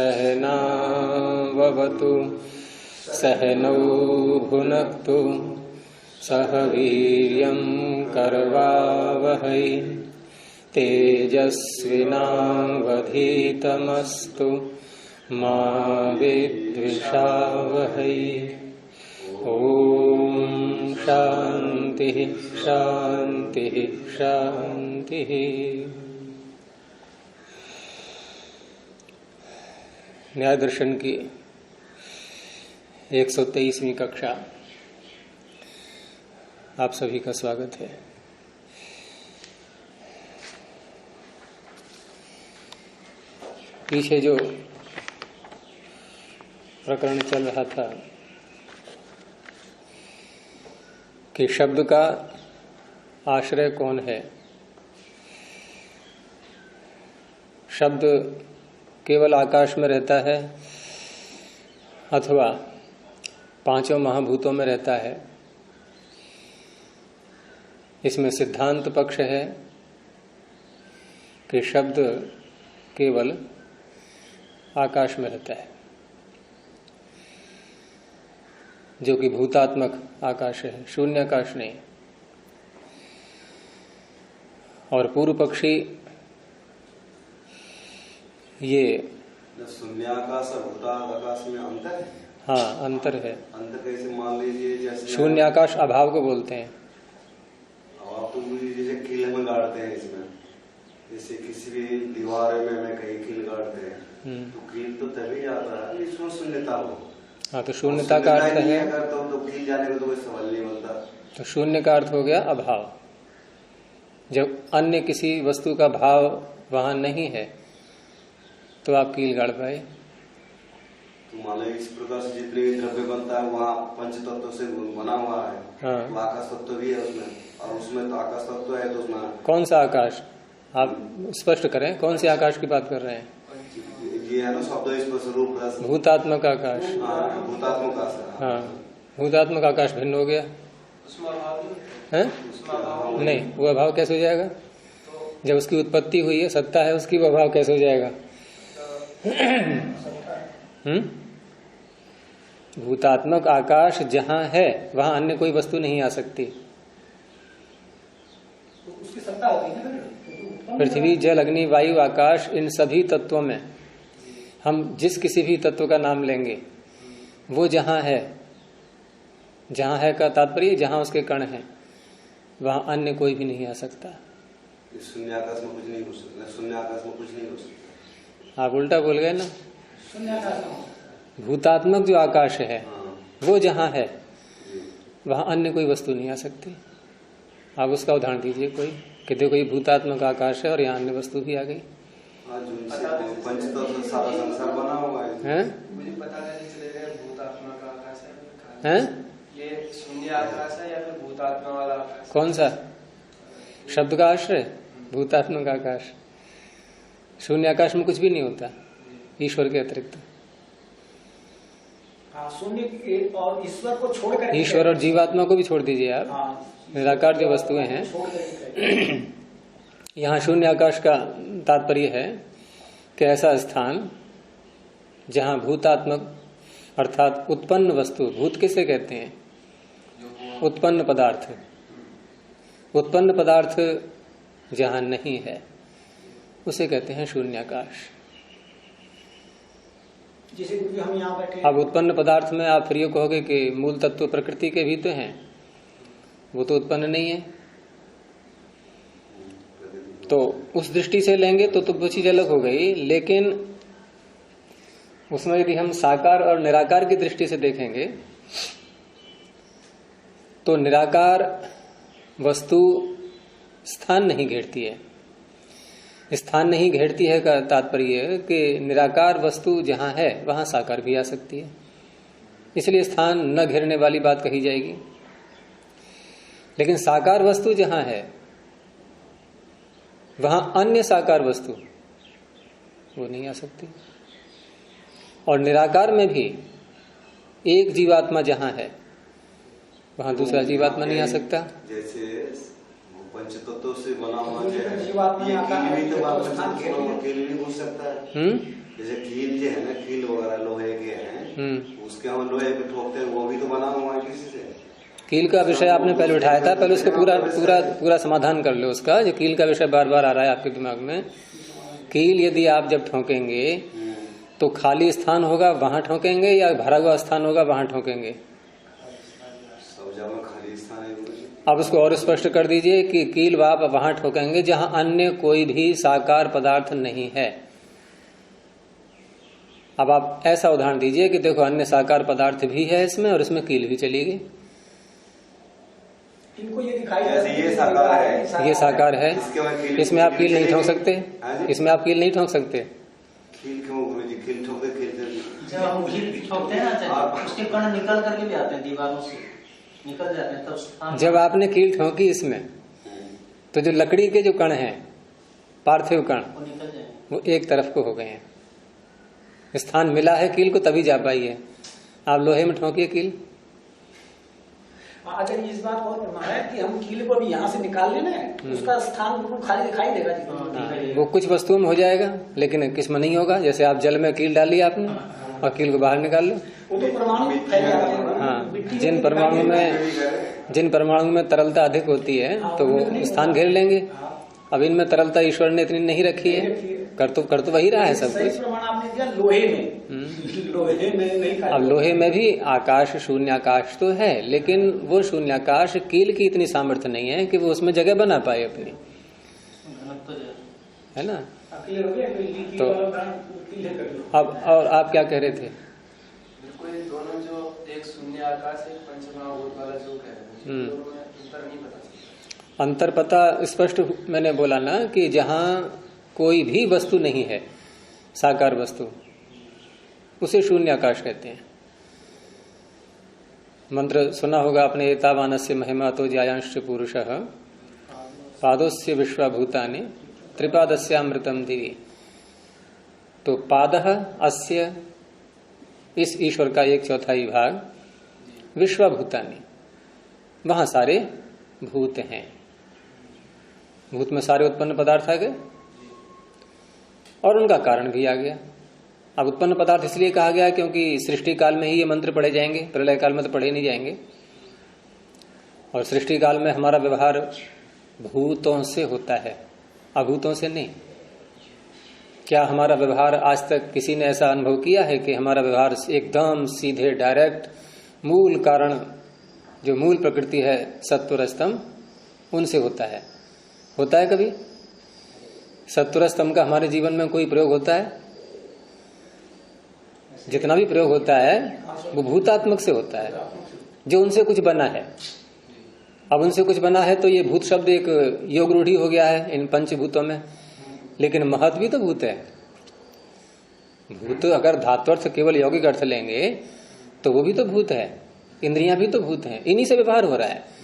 सहनाववतु सहनौ भुनक्तु सह वीर्यं करवावहै तेजस्विनावधीतमस्तु मा विद्विषावहै। ओम शांति शांति शांति। न्याय दर्शन की 123वीं कक्षा आप सभी का स्वागत है। पीछे जो प्रकरण चल रहा था कि शब्द का आश्रय कौन है, शब्द केवल आकाश में रहता है अथवा पांचों महाभूतों में रहता है, इसमें सिद्धांत पक्ष है कि शब्द केवल आकाश में रहता है, जो कि भूतात्मक आकाश है, शून्य आकाश नहीं। और पूर्व पक्षी ये शून्य आकाश और भूताकाश में अंतर है। हाँ, अंतर है। अंतर कैसे? मान लीजिए जैसे शून्य आकाश अभाव को बोलते हैं। आप तो जैसे कील में गाड़ते हैं, इसमें जैसे किसी भी दीवार में हमें कहीं कील गाड़ते हैं तो कील तो तभी आता है इसमें शून्यता हो। हाँ, तो शून्यता का अर्थ है अगर तो कील जाने का तो कोई सवाल नहीं बनता। तो शून्य का अर्थ हो गया अभाव। जब अन्य किसी वस्तु का भाव वहां नहीं है तो आप कील गाड़ पाए। तो मान लो इस प्रकार से जितने भी द्रव्य बनता है वहाँ पंच तत्व से बना हुआ है। हाँ। तो आकाश तत्व भी है उसमें, और उसमें तो आकाश तत्व है, तो उसमें कौन सा आकाश? आप स्पष्ट करें, कौन से आकाश की बात कर रहे हैं? ये है ना शब्द स्पर्श रूप रस। भूतात्मक आकाश। भूतात्मक आकाश। हाँ, भूतात्मक आकाश भिन्न हो गया है? नहीं, वो अभाव कैसे हो जाएगा? जब उसकी उत्पत्ति हुई है, सत्ता है उसकी, वो अभाव कैसे हो जाएगा? भूतात्मक आकाश जहां है वहां अन्य कोई वस्तु नहीं आ सकती। उसकी सत्ता होती है। पृथ्वी, जल, अग्नि, वायु, आकाश, इन सभी तत्वों में हम जिस किसी भी तत्व का नाम लेंगे वो जहां है का तात्पर्य जहां उसके कण हैं, वहां अन्य कोई भी नहीं आ सकता। शून्य आकाश में कुछ नहीं हो सकता। शून्य आकाश में कुछ नहीं हो सकता। आप उल्टा बोल गए ना। भूतात्मक जो आकाश है वो जहां है वहां अन्य कोई वस्तु नहीं आ सकती। आप उसका उदाहरण दीजिए कोई, कि देखो ये भूतात्मक आकाश है और यहाँ अन्य वस्तु भी आ गई। पंचतत्व सारा संसार बना हुआ है। मुझे पता नहीं चलेगा भूतात्मक आकाश है ये शून्य आकाश है या फिर भूतात्मा वाला आकाश? कौन सा? शब्द का आश्रय भूतात्मक आकाश। शून्य आकाश में कुछ भी नहीं होता ईश्वर के अतिरिक्त। शून्य और ईश्वर को छोड़कर, ईश्वर और जीवात्मा को भी छोड़ दीजिए आप, निराकार जो वस्तुएं हैं। यहाँ शून्य आकाश का तात्पर्य है कि ऐसा स्थान जहाँ भूतात्मक अर्थात उत्पन्न वस्तु, भूत किसे कहते हैं? उत्पन्न पदार्थ। उत्पन्न पदार्थ जहाँ नहीं है उसे कहते हैं शून्याकाश। जैसे हम यहाँ बैठे, अब उत्पन्न पदार्थ में आप फिर ये कहोगे कि मूल तत्व प्रकृति के भी तो हैं, वो तो उत्पन्न नहीं है। तो उस दृष्टि से लेंगे तो वो चीज अलग हो गई, लेकिन उसमें यदि हम साकार और निराकार की दृष्टि से देखेंगे तो निराकार वस्तु स्थान नहीं घेरती है। स्थान नहीं घेरती है का तात्पर्य कि निराकार वस्तु जहां है वहां साकार भी आ सकती है, इसलिए स्थान न घेरने वाली बात कही जाएगी। लेकिन साकार वस्तु जहां है वहां अन्य साकार वस्तु वो नहीं आ सकती। और निराकार में भी एक जीवात्मा जहां है वहां दूसरा जीवात्मा नहीं आ सकता। जैसे पंचतत्व से बना हुआ जो है, जीवात्मा ये आता कील है, भी तो बात तो स्थान घेर लिया। कील भी हो सकता है। जैसे कील जो है ना, कील वगैरह लोहे के हैं, उसके हम लोहे पे ठोकते हैं, वो भी तो बना हुआ है किसी से। कील का विषय आपने पहले उठाया था, पहले उसको पूरा पूरा पूरा समाधान कर लो उसका। जो कील का विषय बार बार आ रहा है आपके दिमाग में, कील यदि आप जब ठोकेंगे तो खाली स्थान होगा वहां ठोकेंगे या भरा हुआ स्थान होगा वहां ठोकेंगे? सब जगह खाली स्थान है गुरुजी। अब उसको और स्पष्ट कर दीजिए कि कील आप वहां ठोकेंगे जहां अन्य कोई भी साकार पदार्थ नहीं है। अब आप ऐसा उदाहरण दीजिए कि देखो अन्य साकार पदार्थ भी है इसमें और इसमें कील भी चलेगी। इनको ये दिखाई जैसे ये साकार है, ये साकार है, इसमें आप कील नहीं ठोक सकते, इसमें आप कील नहीं ठोक सकते। कील क्यों गुरुजी? कील ठोकते जब हम कील ठोकते हैं ना, उसके कण निकल करके भी आते हैं, दीवारों से निकल जाते हैं, तब जब आपने कील ठोकी इसमें तो जो लकड़ी के जो कण हैं, पार्थिव कण, वो निकल जाएंगे। वो एक तरफ को हो गए हैं। स्थान मिला है कील को तभी जा पाई है। आप लोहे में ठोकिए कील। अगर इस बात को और है कि हम कील को भी यहाँ से निकाल लेना है, उसका स्थान बिल्कुल खाली दिखाई देगा जी। वो कुछ वस्तुओं में हो जाएगा लेकिन किस में नहीं होगा। जैसे आप जल में कील डाली आपने और कील को बाहर निकाल लो। वो तो परमाणु फैल जाते हैं। हाँ, जिन परमाणु में तरलता अधिक होती है तो वो स्थान घेर लेंगे। अब इनमें तरलता ईश्वर ने इतनी नहीं रखी है, कर तो वही रहा है सब कुछ। प्रमाण आपने दिया लोहे में, लोहे में नहीं। अब लोहे में भी आकाश, शून्याकाश तो है, लेकिन वो शून्याकाश कील की इतनी सामर्थ्य नहीं है कि वो उसमें जगह बना पाए अपनी, है ना। तो अब और आप क्या कह रहे थे? बिल्कुल ये दोनों जो एक शून्य आकाश, एक पंचमहाभूत वाला जो कह रहे हैं, दोनों में अंतर नहीं पता चलता। अंतर पता स्पष्ट मैंने बोला ना कि जहां कोई भी वस्तु नहीं है, साकार वस्तु, उसे शून्य आकाश कहते हैं। मंत्र सुना होगा आपने, एतावानस्य महिमा तो ज्यायांश पुरुषः पादोस्य विश्वभूतानि त्रिपादस्यामृतम दिवि। तो पादः अस्य, इस ईश्वर का 1/4 भाग, विश्वभूतानि, वहां सारे भूत हैं। भूत में सारे उत्पन्न पदार्थ आ गए और उनका कारण भी आ गया। अब उत्पन्न पदार्थ इसलिए कहा गया क्योंकि सृष्टि काल में ही ये मंत्र पढ़े जाएंगे, प्रलय काल में तो पढ़े नहीं जाएंगे। और सृष्टि काल में हमारा व्यवहार भूतों से होता है, अभूतों से नहीं। क्या हमारा व्यवहार आज तक किसी ने ऐसा अनुभव किया है कि हमारा व्यवहार एकदम सीधे डायरेक्ट मूल कारण, जो मूल प्रकृति है सत्वर स्तंभ, उनसे होता है? होता है कभी? सत्वर स्तंभ का हमारे जीवन में कोई प्रयोग होता है? जितना भी प्रयोग होता है वो भूतात्मक से होता है, जो उनसे कुछ बना है। अब उनसे कुछ बना है तो ये भूत शब्द एक योग रूढ़ी हो गया है इन पंचभूतों में, लेकिन महत्व भी तो भूत है। भूत अगर धात्वर्थ केवल यौगिक अर्थ लेंगे तो वो भी तो भूत है, इंद्रियां भी तो भूत हैं, इन्हीं से व्यवहार हो रहा है।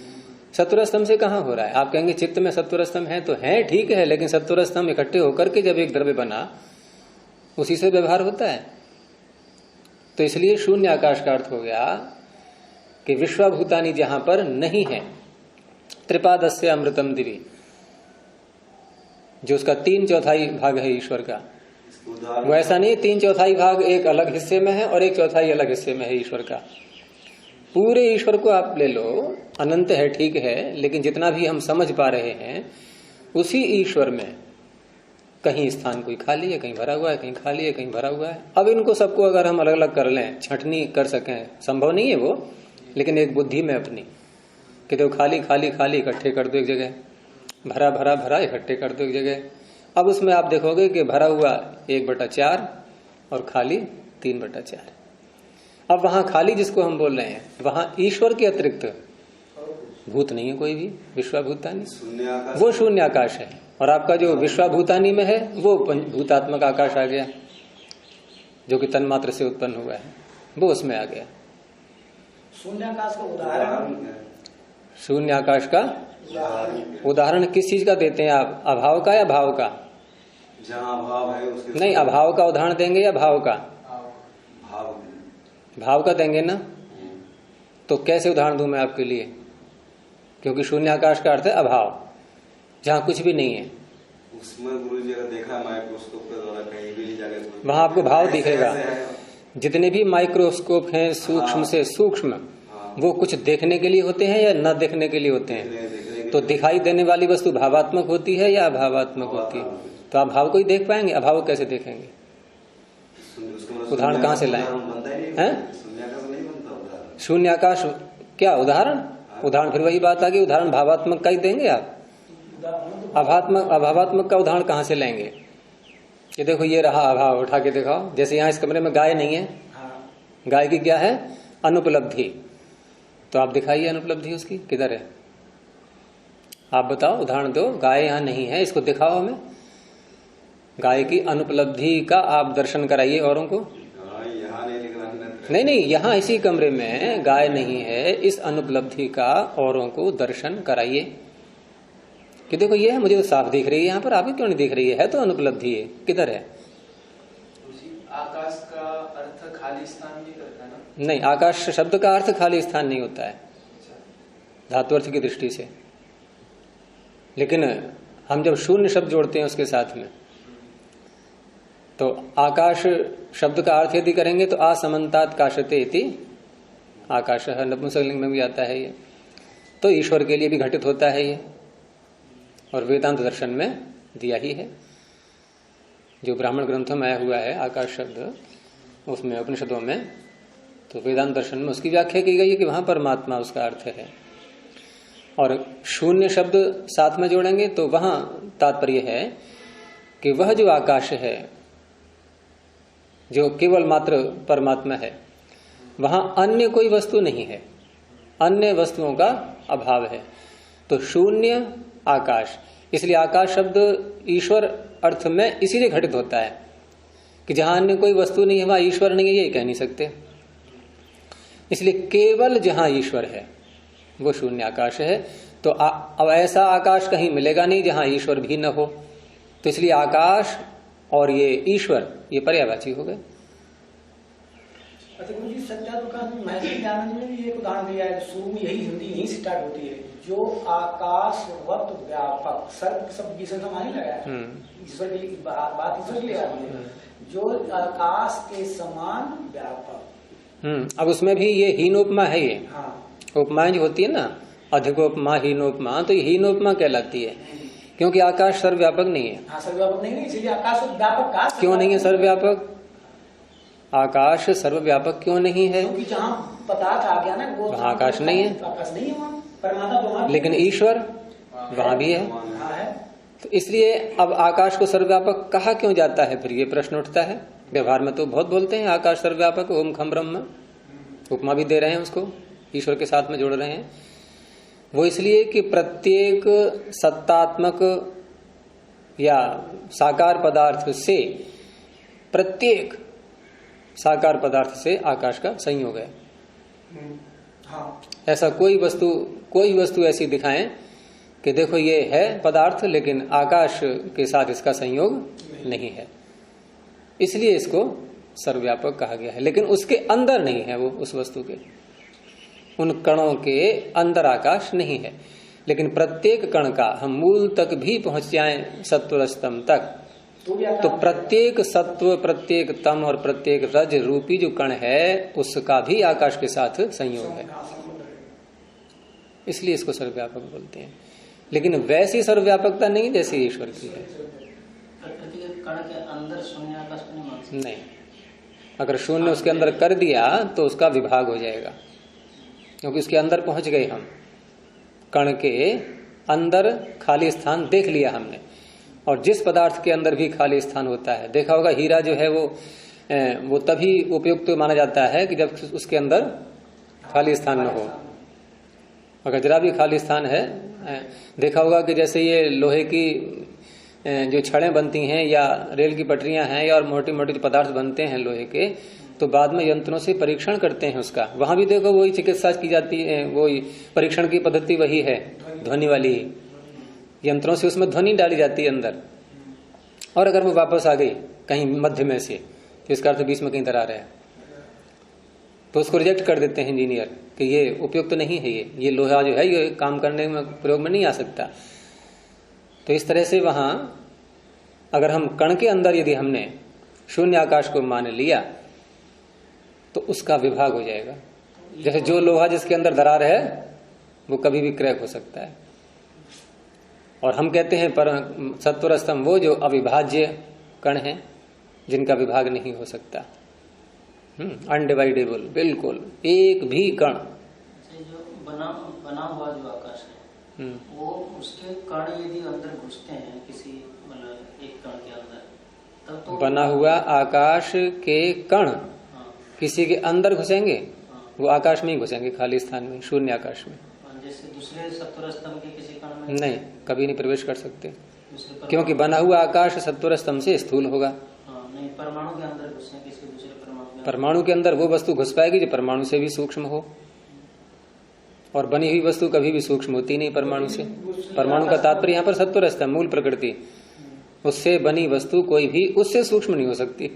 सत्वर स्तंभ से कहां हो रहा है? आप कहेंगे चित्त में सत्वर स्तंभ है, तो है, ठीक है, लेकिन सत्वर स्तंभ इकट्ठे होकर के जब एक द्रव्य बना उसी से व्यवहार होता है। तो इसलिए शून्य आकाश का अर्थ हो गया कि विश्वभूतानि जहां पर नहीं है, त्रिपादस्य अमृतम दिवि, जो उसका 3/4 भाग है ईश्वर का, वो ऐसा नहीं 3/4 भाग एक अलग हिस्से में है और 1/4 अलग हिस्से में है ईश्वर का। पूरे ईश्वर को आप ले लो, अनंत है, ठीक है, लेकिन जितना भी हम समझ पा रहे हैं उसी ईश्वर में कहीं स्थान कोई खाली है, कहीं भरा हुआ है, कहीं खाली है, कहीं भरा हुआ है। अब इनको सबको अगर हम अलग अलग कर लें, छंटनी कर सकें, संभव नहीं है वो, लेकिन एक बुद्धि में अपनी कि तो खाली खाली खाली इकट्ठे कर दो एक जगह, भरा भरा भरा इकट्ठे कर दो एक जगह। अब उसमें आप देखोगे कि भरा हुआ 1/4 और खाली 3/4। अब वहां खाली जिसको हम बोल रहे हैं, वहां ईश्वर के अतिरिक्त भूत नहीं है कोई भी, विश्वभूतानि, वो शून्य आकाश है। और आपका जो विश्वभूतानि में है वो भूतात्मक आकाश आ गया, जो कि तन्मात्र से उत्पन्न हुआ है, वो उसमें आ गया। शून्याकाश का उदाहरण, शून्य आकाश का उदाहरण किस चीज का देते हैं आप? अभाव का या भाव का? जहाँ अभाव है उसके नहीं, अभाव का उदाहरण देंगे या भाव का? भाव भाव का देंगे ना। तो कैसे उदाहरण दूं मैं आपके लिए? क्योंकि शून्य आकाश का अर्थ है अभाव। जहाँ कुछ भी नहीं है। उसमें गुरुजी अगर देखा माइक्रोस्कोप के द्वारा कहीं भी नहीं जाके वहां आपको भाव दिखेगा। जितने भी माइक्रोस्कोप हैं सूक्ष्म से सूक्ष्म, वो कुछ देखने के लिए होते हैं या न देखने के लिए होते हैं? तो दिखाई देने वाली वस्तु भावात्मक होती है या अभावात्मक होती है? तो आप भाव को ही देख पाएंगे, अभाव कैसे देखेंगे? उदाहरण कहाँ से लाएं? शून्य आकाश क्या उदाहरण? उदाहरण फिर वही बात आ गई, उदाहरण भावात्मक का ही देंगे आप। अभावात्मक का उदाहरण कहाँ से लेंगे? ये देखो ये रहा अभाव, उठा के दिखाओ। जैसे यहाँ इस कमरे में गाय नहीं है, गाय की क्या है? अनुपलब्धि। तो आप दिखाइए अनुपलब्धि उसकी किधर है? आप बताओ, उदाहरण दो। गाय यहाँ नहीं है, इसको दिखाओ हमें। गाय की अनुपलब्धि का आप दर्शन कराइए औरों को। नहीं, यहाँ इसी कमरे में गाय नहीं है, इस अनुपलब्धि का औरों को दर्शन कराइए कि देखो ये है, मुझे तो साफ दिख रही है यहाँ पर, आपको क्यों नहीं दिख रही है? तो अनुपलब्धि है, किधर है? आकाश का अर्थ खाली स्थान नहीं करता ना? नहीं, आकाश शब्द का अर्थ खाली स्थान नहीं होता है धातु अर्थ की दृष्टि से। लेकिन हम जब शून्य शब्द जोड़ते हैं उसके साथ में, तो आकाश शब्द का अर्थ यदि करेंगे तो असमन्तात काशते इति आकाश, नपुंसकलिंग में भी आता है ये। तो ईश्वर के लिए भी घटित होता है ये, और वेदांत दर्शन में दिया ही है। जो ब्राह्मण ग्रंथों में आया हुआ है आकाश शब्द, उसमें उपनिषदों में, तो वेदांत दर्शन में उसकी व्याख्या की गई है कि वहां परमात्मा उसका अर्थ है। और शून्य शब्द साथ में जोड़ेंगे तो वहां तात्पर्य है कि वह जो आकाश है, जो केवल मात्र परमात्मा है, वहां अन्य कोई वस्तु नहीं है, अन्य वस्तुओं का अभाव है। तो शून्य आकाश, इसलिए आकाश शब्द ईश्वर अर्थ में इसीलिए घटित होता है कि जहां अन्य कोई वस्तु नहीं है वहां ईश्वर नहीं है, ये कह नहीं सकते। इसलिए केवल जहां ईश्वर है वो शून्य आकाश है। तो अब ऐसा आकाश कहीं मिलेगा नहीं जहां ईश्वर भी न हो। तो इसलिए आकाश और ये ईश्वर ये पर्यायवाची हो गए। अच्छा गुरु जी, सत्याप्रकाश में महर्षि दयानंद ने भी एक उदाहरण दिया है, शुरू में यही हिंदी यही से स्टार्ट होती है, जो आकाशवत व्यापक, सर्व शब्द ईश्वर का मानी लगाया, ईश्वर की बात ईश्वर के लिए आती है, जो आकाश के समान व्यापक। अब उसमें भी ये हीनोपमा है। ये हाँ, उपमाएं जो होती है ना, अधिकोपमा हीनोपमा, तो ये हीनोपमा कहलाती है, क्योंकि आकाश सर्वव्यापक नहीं है। हाँ, सर्वव्यापक नहीं है, इसलिए आकाश व्यापक का क्यों नहीं है सर्वव्यापक? आकाश सर्वव्यापक क्यों नहीं है? क्योंकि जहाँ पदार्थ आ गया ना वो वहाँ आकाश नहीं है, आकाश नहीं है वहाँ, परमात्मा। लेकिन ईश्वर वहां भी है। तो इसलिए अब आकाश को सर्वव्यापक कहा क्यों जाता है? फिर ये प्रश्न उठता है। व्यवहार में तो बहुत बोलते हैं आकाश सर्वव्यापक, ओम खम ब्रह्म, उपमा भी दे रहे हैं उसको, ईश्वर के साथ में जोड़ रहे हैं। वो इसलिए कि प्रत्येक सत्तात्मक या साकार पदार्थ से, प्रत्येक साकार पदार्थ से आकाश का संयोग है। हाँ। ऐसा कोई वस्तु ऐसी दिखाएं कि देखो ये है पदार्थ, लेकिन आकाश के साथ इसका संयोग नहीं है, इसलिए इसको सर्वव्यापक कहा गया है। लेकिन उसके अंदर नहीं है वो, उस वस्तु के, उन कणों के अंदर आकाश नहीं है। लेकिन प्रत्येक कण का हम मूल तक भी पहुंच जाएं, सत्व रजतम तक, तो प्रत्येक सत्व, प्रत्येक तम और प्रत्येक रज रूपी जो कण है उसका भी आकाश के साथ संयोग है, इसलिए इसको सर्वव्यापक बोलते हैं। लेकिन वैसी सर्वव्यापकता नहीं जैसी ईश्वर की है। कण के अंदर शून्य आकाश नहीं, अगर शून्य उसके अंदर कर दिया तो उसका विभाग हो जाएगा, क्योंकि उसके अंदर पहुंच गए हम। कण के अंदर खाली स्थान देख लिया हमने, और जिस पदार्थ के अंदर भी खाली स्थान होता है, देखा होगा हीरा जो है वो तभी उपयुक्त माना जाता है कि जब उसके अंदर खाली स्थान न हो। अगर जरा भी खाली स्थान है, देखा होगा कि जैसे ये लोहे की जो छड़ें बनती हैं या रेल की पटरियां हैं या और मोटे मोटे जो पदार्थ बनते हैं लोहे के, तो बाद में यंत्रों से परीक्षण करते हैं उसका। वहां भी देखो वही चिकित्सा की जाती है, वही परीक्षण की पद्धति वही है, ध्वनि वाली ही। यंत्रों से उसमें ध्वनि डाली जाती है अंदर, और अगर वो वापस आ गई कहीं मध्य में से, तो इसका अर्थ बीच में कहीं दरार है, तो उसको रिजेक्ट कर देते हैं इंजीनियर कि ये उपयुक्त नहीं है, ये लोहा जो है ये काम करने में प्रयोग में नहीं आ सकता। तो इस तरह से वहां अगर हम कण के अंदर यदि हमने शून्य आकाश को मान लिया तो उसका विभाग हो जाएगा। जैसे जो लोहा जिसके अंदर दरार है वो कभी भी क्रैक हो सकता है। और हम कहते हैं पर सत्वर स्तंभ वो जो अविभाज्य कण हैं जिनका विभाग नहीं हो सकता, अनडिवाइडेबल, बिल्कुल एक भी कण। जो बना हुआ जो आकाश है वो उसके कण यदि अंदर घुसते हैं किसी मतलब एक कण के अंदर तब तो बना हुआ आकाश के कण किसी के अंदर घुसेंगे, वो आकाश में ही घुसेंगे, खाली स्थान में, शून्य आकाश में। जैसे दूसरे सत्वर स्तंभ के किसी कण में नहीं, कभी नहीं प्रवेश कर सकते, क्योंकि बना हुआ आकाश सत्वर स्तंभ से स्थूल होगा। नहीं, परमाणु के अंदर घुसे किसी दूसरे परमाणु के अंदर वो वस्तु घुस पाएगी जो परमाणु से भी सूक्ष्म हो, और बनी हुई वस्तु कभी भी सूक्ष्म होती नहीं परमाणु से। परमाणु का तात्पर्य यहाँ पर सत्वर स्तंभ, मूल प्रकृति, उससे बनी वस्तु कोई भी उससे सूक्ष्म नहीं हो सकती।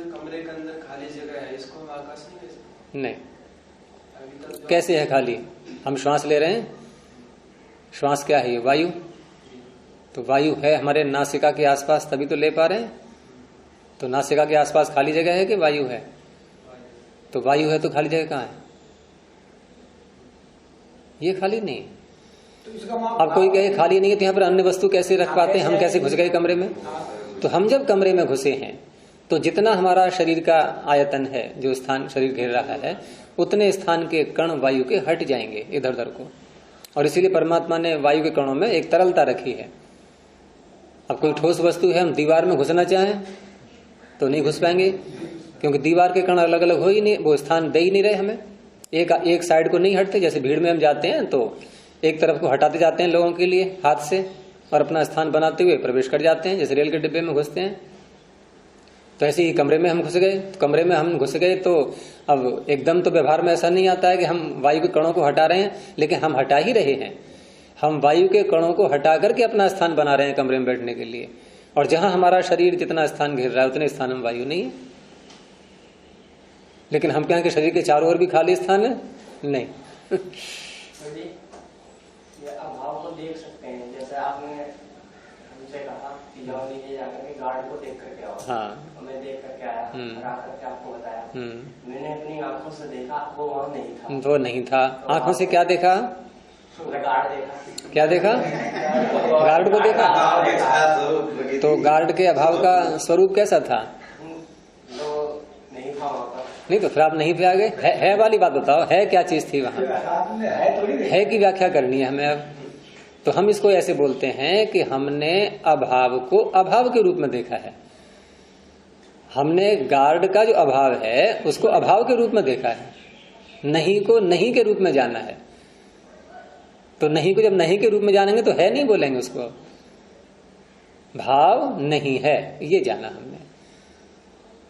कमरे के अंदर खाली जगह है, इसको हम आकाश नहीं कह सकते। नहीं, कैसे है खाली? हम श्वास ले रहे हैं, श्वास क्या है? ये वायु। तो वायु है हमारे नासिका के आसपास, तभी तो ले पा रहे हैं। तो नासिका के आसपास खाली जगह है कि वायु है? तो वायु है तो खाली जगह कहाँ है? ये खाली नहीं। तो अब कोई कहे खाली नहीं है तो यहाँ पर अन्य वस्तु कैसे रख पाते हैं, हम कैसे घुस गए कमरे में? तो हम जब कमरे में घुसे हैं तो जितना हमारा शरीर का आयतन है, जो स्थान शरीर घेर रहा है, उतने स्थान के कण वायु के हट जाएंगे इधर उधर को। और इसीलिए परमात्मा ने वायु के कणों में एक तरलता रखी है। अब कोई ठोस वस्तु है, हम दीवार में घुसना चाहें तो नहीं घुस पाएंगे, क्योंकि दीवार के कण अलग अलग हो ही नहीं, वो स्थान दे ही नहीं रहे हमें। एक साइड को नहीं हटते। जैसे भीड़ में हम जाते हैं तो एक तरफ को हटाते जाते हैं लोगों के लिए हाथ से, और अपना स्थान बनाते हुए प्रवेश कर जाते हैं, जैसे रेल के डिब्बे में घुसते हैं। तो ऐसे ही कमरे में हम घुस गए। तो कमरे में हम घुस गए तो अब एकदम तो व्यवहार में ऐसा नहीं आता है कि हम वायु के कणों को हटा रहे हैं, लेकिन हम हटा ही रहे हैं। हम वायु के कणों को हटा करके अपना स्थान बना रहे हैं कमरे में बैठने के लिए। और जहां हमारा शरीर जितना स्थान घेर रहा है उतने स्थान में वायु नहीं है। लेकिन हम क्या कि शरीर के चारों ओर भी खाली स्थान है? नहीं। ये अभाव को देख सकते हैं। जैसे आपने हमसे कहा कि जाओ नीचे जाकर के गार्ड को देख करके आओ। हाँ, मैं देख करके आया और आकर के आपको बताया। मैंने अपनी आंखों से देखा, वो वहाँ नहीं था। वो नहीं था। आंखों से क्या देखा? गार्ड देखा। क्या देखा? गार्ड को देखा। तो गार्ड के अभाव का स्वरूप कैसा था? नहीं था वहाँ पर। नहीं तो फिर आप नहीं पे आ गए। है वाली बात बताओ, है क्या चीज थी वहां? है की व्याख्या करनी है हमें अब। तो हम इसको ऐसे बोलते हैं कि हमने अभाव को अभाव के रूप में देखा है। हमने गार्ड का जो अभाव है उसको अभाव के रूप में देखा है, नहीं को नहीं के रूप में जाना है। तो नहीं को जब नहीं के रूप में जानेंगे तो है नहीं बोलेंगे उसको, भाव नहीं है ये जाना हमने।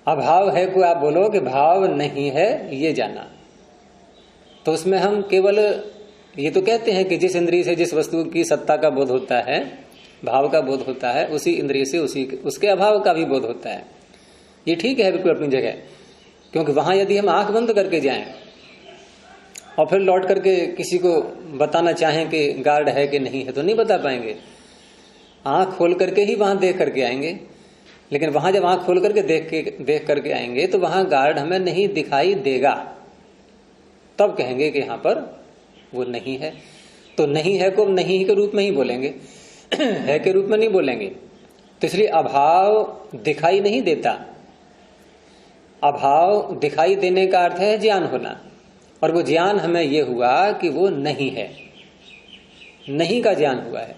अभाव है को आप बोलो कि भाव नहीं है ये जाना। तो उसमें हम केवल ये तो कहते हैं कि जिस इंद्रिय से जिस वस्तु की सत्ता का बोध होता है, भाव का बोध होता है, उसी इंद्रिय से उसके अभाव का भी बोध होता है। ये ठीक है बिल्कुल अपनी जगह। क्योंकि वहां यदि हम आंख बंद करके जाएं और फिर लौट करके किसी को बताना चाहें कि गार्ड है कि नहीं है तो नहीं बता पाएंगे। आंख खोल करके ही वहां देख करके आएंगे। लेकिन वहां जब आंख खोल करके देख करके आएंगे तो वहां गार्ड हमें नहीं दिखाई देगा, तब कहेंगे कि यहां पर वो नहीं है। तो नहीं है को नहीं के रूप में ही बोलेंगे, है के रूप में नहीं बोलेंगे। तो इसलिए अभाव दिखाई नहीं देता। अभाव दिखाई देने का अर्थ है ज्ञान होना, और वो ज्ञान हमें ये हुआ कि वो नहीं है, नहीं का ज्ञान हुआ है।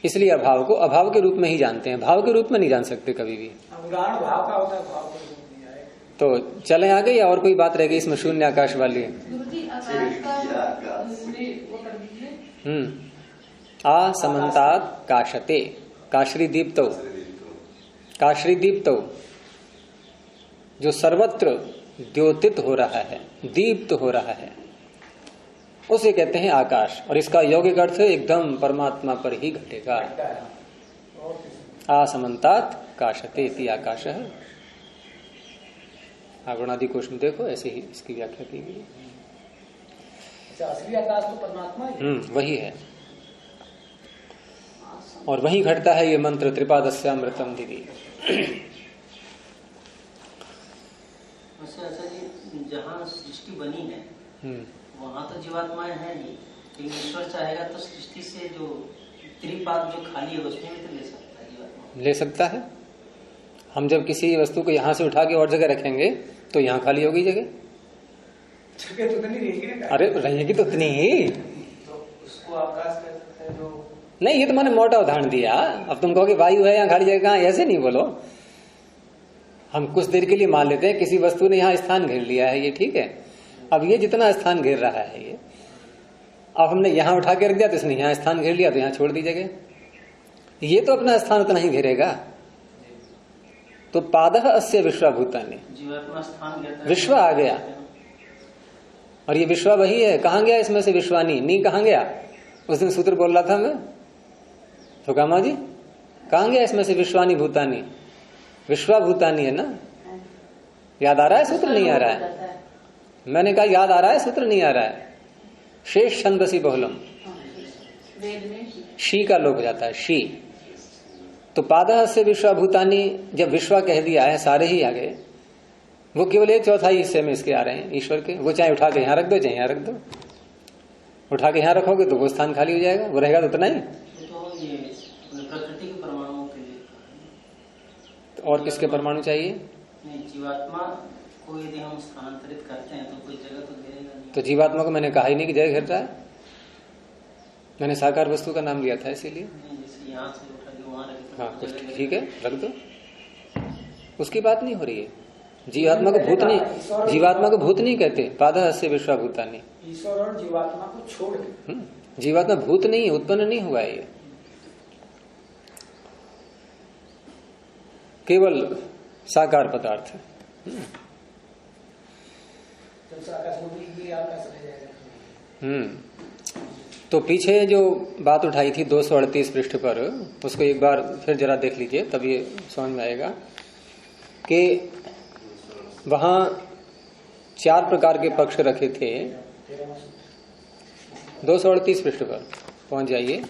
इसलिए अभाव को अभाव के रूप में ही जानते हैं, भाव के रूप में नहीं जान सकते कभी भी। भाव का होता है, भाव के रूप में आए। तो चले आगे या और कोई बात रह गई इसमें शून्य आकाश वाली? असमन्तात काशते काश्री दीप्तो, काश्री दीप्तो जो सर्वत्र द्योतित हो रहा है, दीप्त हो रहा है, उसे कहते हैं आकाश। और इसका यौगिक अर्थ एकदम परमात्मा पर ही घटेगा। असमन्तात काशते इति आकाश है। आगुणादि कोश में देखो ऐसे ही इसकी व्याख्या की गई। असली आकाश तो परमात्मा ही है। वही है। और वहीं घटता है ये मंत्र त्रिपादस्यामृतम दीदी। वैसे जी जहाँ सृष्टि बनी है वहाँ तो जीवात्माएं है नहीं, लेकिन ईश्वर चाहेगा तो सृष्टि से जो त्रिपाद जो खाली है उसमें भी तो ले सकता है जीवात्मा। ले सकता है। हम जब किसी वस्तु को यहाँ से उठा के और जगह रखेंगे तो यहाँ खाली होगी जगह। जगह तो नहीं रहेगी ना। अरे रहेगी तो उतनी ही। तो उसको आकाश कह सकते हैं जो। नहीं, ये तो मैंने मोटा उदाहरण दिया। अब तुम कहोगे वायु है यहाँ खाली जगह कहाँ, ऐसे नहीं बोलो। हम कुछ देर के लिए मान लेते हैं किसी वस्तु ने यहाँ स्थान घेर लिया है, ये ठीक है। अब ये जितना स्थान घेर रहा है ये, अब हमने यहाँ उठा के रख दिया तो इसने यहाँ स्थान घेर लिया तो यहाँ छोड़ दी जगह, ये तो अपना स्थान उतना ही घेरेगा। तो पादः अस्य विश्वाभूतानि, जीवात्मा स्थान घेरता है, विश्व आ गया। और ये विश्वा वही है। कहाँ गया इसमें से विश्वानी? नी कहाँ गया? उस दिन सूत्र बोल रहा था मैं, तो कामा जी कहाँ गया इसमें से विश्वानी भूतानी? विश्वाभूतानी है ना। याद आ रहा है सूत्र? नहीं आ रहा है? मैंने कहा याद आ रहा है, सूत्र नहीं आ रहा है। शेष छंदसी बहुलम, शी का लोप हो जाता है, शी। तो पादः से विश्वाभूतानी, जब विश्वा कह दिया है सारे ही आ गए, वो केवल एक चौथाई हिस्से में इसके आ रहे हैं ईश्वर के। वो चाहे उठा के यहाँ रख दो, चाहे यहाँ रख दो। उठा के यहाँ रखोगे तो वो स्थान खाली हो जाएगा, वो रहेगा तो उतना ही। तो ये प्रकृति के परमाणुओं के लिए। तो और किसके परमाणु चाहिए? नहीं, जीवात्मा को यदि हम स्थानांतरित करते हैं तो कोई जगह तो घेरेगा नहीं। तो जीवात्मा को मैंने कहा ही नहीं कि जगह घेरता है। मैंने साकार वस्तु का नाम लिया था इसीलिए। जैसे यहाँ से उठा के वहां रख, हाँ कुछ ठीक है, रख दो, उसकी बात नहीं हो रही है। जीवात्मा को भूत नहीं, जीवात्मा को भूत नहीं कहते। पादः अस्य विश्वाभूतानि, ईश्वर और जीवात्मा को छोड़ के। जीवात्मा भूत नहीं है, उत्पन्न नहीं हुआ है, ये केवल साकार पदार्थ है। तो पीछे जो बात उठाई थी 238 पृष्ठ पर, उसको एक बार फिर जरा देख लीजिए, तब ये समझ में आएगा कि वहां 4 प्रकार के पक्ष रखे थे। 238 पृष्ठ पर पहुंच जाइए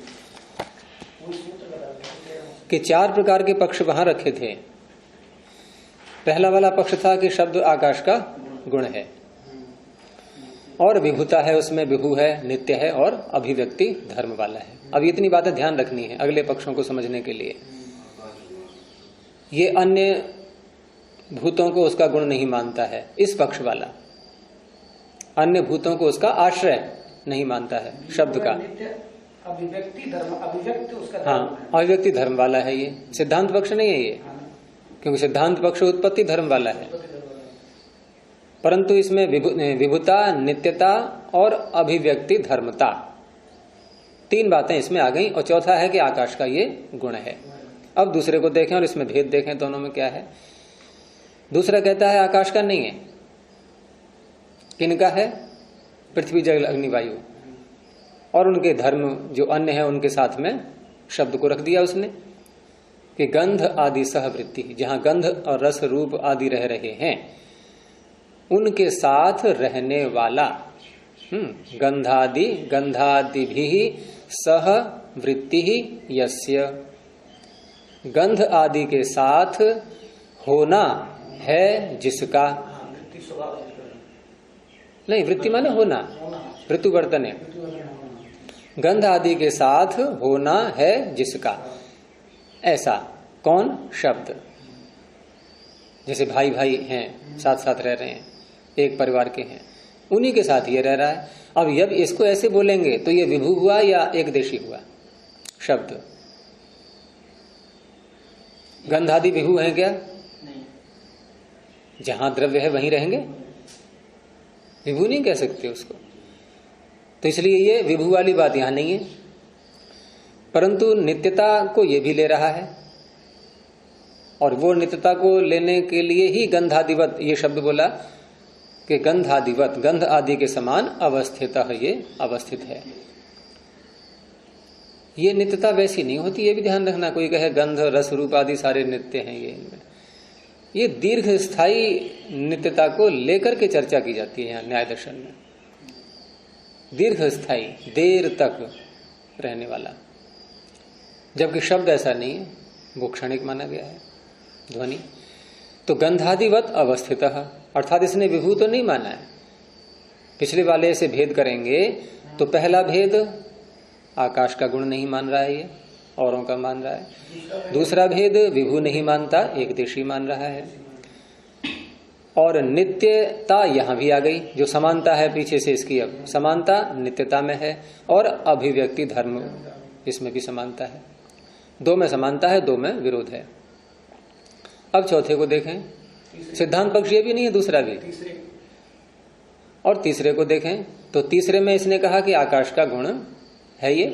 कि 4 प्रकार के पक्ष वहां रखे थे। पहला वाला पक्ष था कि शब्द आकाश का गुण है और विभुता है, उसमें विभु है, नित्य है और अभिव्यक्ति धर्म वाला है। अब इतनी बातें ध्यान रखनी है अगले पक्षों को समझने के लिए। ये अन्य भूतों को उसका गुण नहीं मानता है, इस पक्ष वाला अन्य भूतों को उसका आश्रय नहीं मानता है शब्द का। अभिव्यक्ति धर्म, अभिव्यक्ति उसका धर्म। हाँ, अभिव्यक्ति धर्म वाला है ये, सिद्धांत पक्ष नहीं है ये, क्योंकि सिद्धांत पक्ष उत्पत्ति धर्म वाला है। परंतु इसमें विभुता, नित्यता और अभिव्यक्ति धर्मता, 3 बातें इसमें आ गई। और चौथा है कि आकाश का ये गुण है। अब दूसरे को देखें और इसमें भेद देखें, दोनों में क्या है। दूसरा कहता है आकाश का नहीं है, किनका है? पृथ्वी जल अग्नि वायु, और उनके धर्म जो अन्य है उनके साथ में शब्द को रख दिया उसने कि गंध आदि सहवृत्ति, जहां गंध और रस रूप आदि रह रहे हैं उनके साथ रहने वाला। गंधादि भी सह वृत्ति ही यस्य, गंध आदि के साथ होना है जिसका। नहीं, वृत्ति माने होना, ऋतु वर्तने, गंध आदि के साथ होना है जिसका। ऐसा कौन? शब्द। जैसे भाई भाई हैं, साथ साथ रह रहे हैं, एक परिवार के हैं, उन्हीं के साथ ये रह रहा है। अब जब इसको ऐसे बोलेंगे तो ये विभू हुआ या एक देशी हुआ शब्द? गंधादि विभू है क्या? नहीं। जहां द्रव्य है वहीं रहेंगे, विभू नहीं कह सकते उसको। तो इसलिए ये विभू वाली बात यहां नहीं है। परंतु नित्यता को ये भी ले रहा है, और वो नित्यता को लेने के लिए ही गंधादिवत ये शब्द बोला कि गंधादिवत, गंध आदि के समान अवस्थित है, ये अवस्थित है। ये नित्यता वैसी नहीं होती, ये भी ध्यान रखना। कोई कहे गंध रस रूप आदि सारे नित्य हैं, ये दीर्घ स्थायी नित्यता को लेकर के चर्चा की जाती है यहाँ न्याय दर्शन में। दीर्घ स्थायी, देर तक रहने वाला। जबकि शब्द ऐसा नहीं है, वो क्षणिक माना गया है ध्वनि। तो गंधादिवत अवस्थित, अर्थात इसने विभू तो नहीं माना है। पिछले वाले से भेद करेंगे तो पहला भेद आकाश का गुण नहीं मान रहा है, ये औरों का मान रहा है। दूसरा भेद विभू नहीं मानता, एक देशी मान रहा है। और नित्यता यहां भी आ गई, जो समानता है पीछे से इसकी, अब समानता नित्यता में है। और अभिव्यक्ति धर्म, इसमें भी समानता है। दो में समानता है, दो में विरोध है। अब चौथे को देखें, सिद्धांत पक्ष ये भी नहीं है, दूसरा भी। और तीसरे को देखें तो तीसरे में इसने कहा कि आकाश का गुण है ये,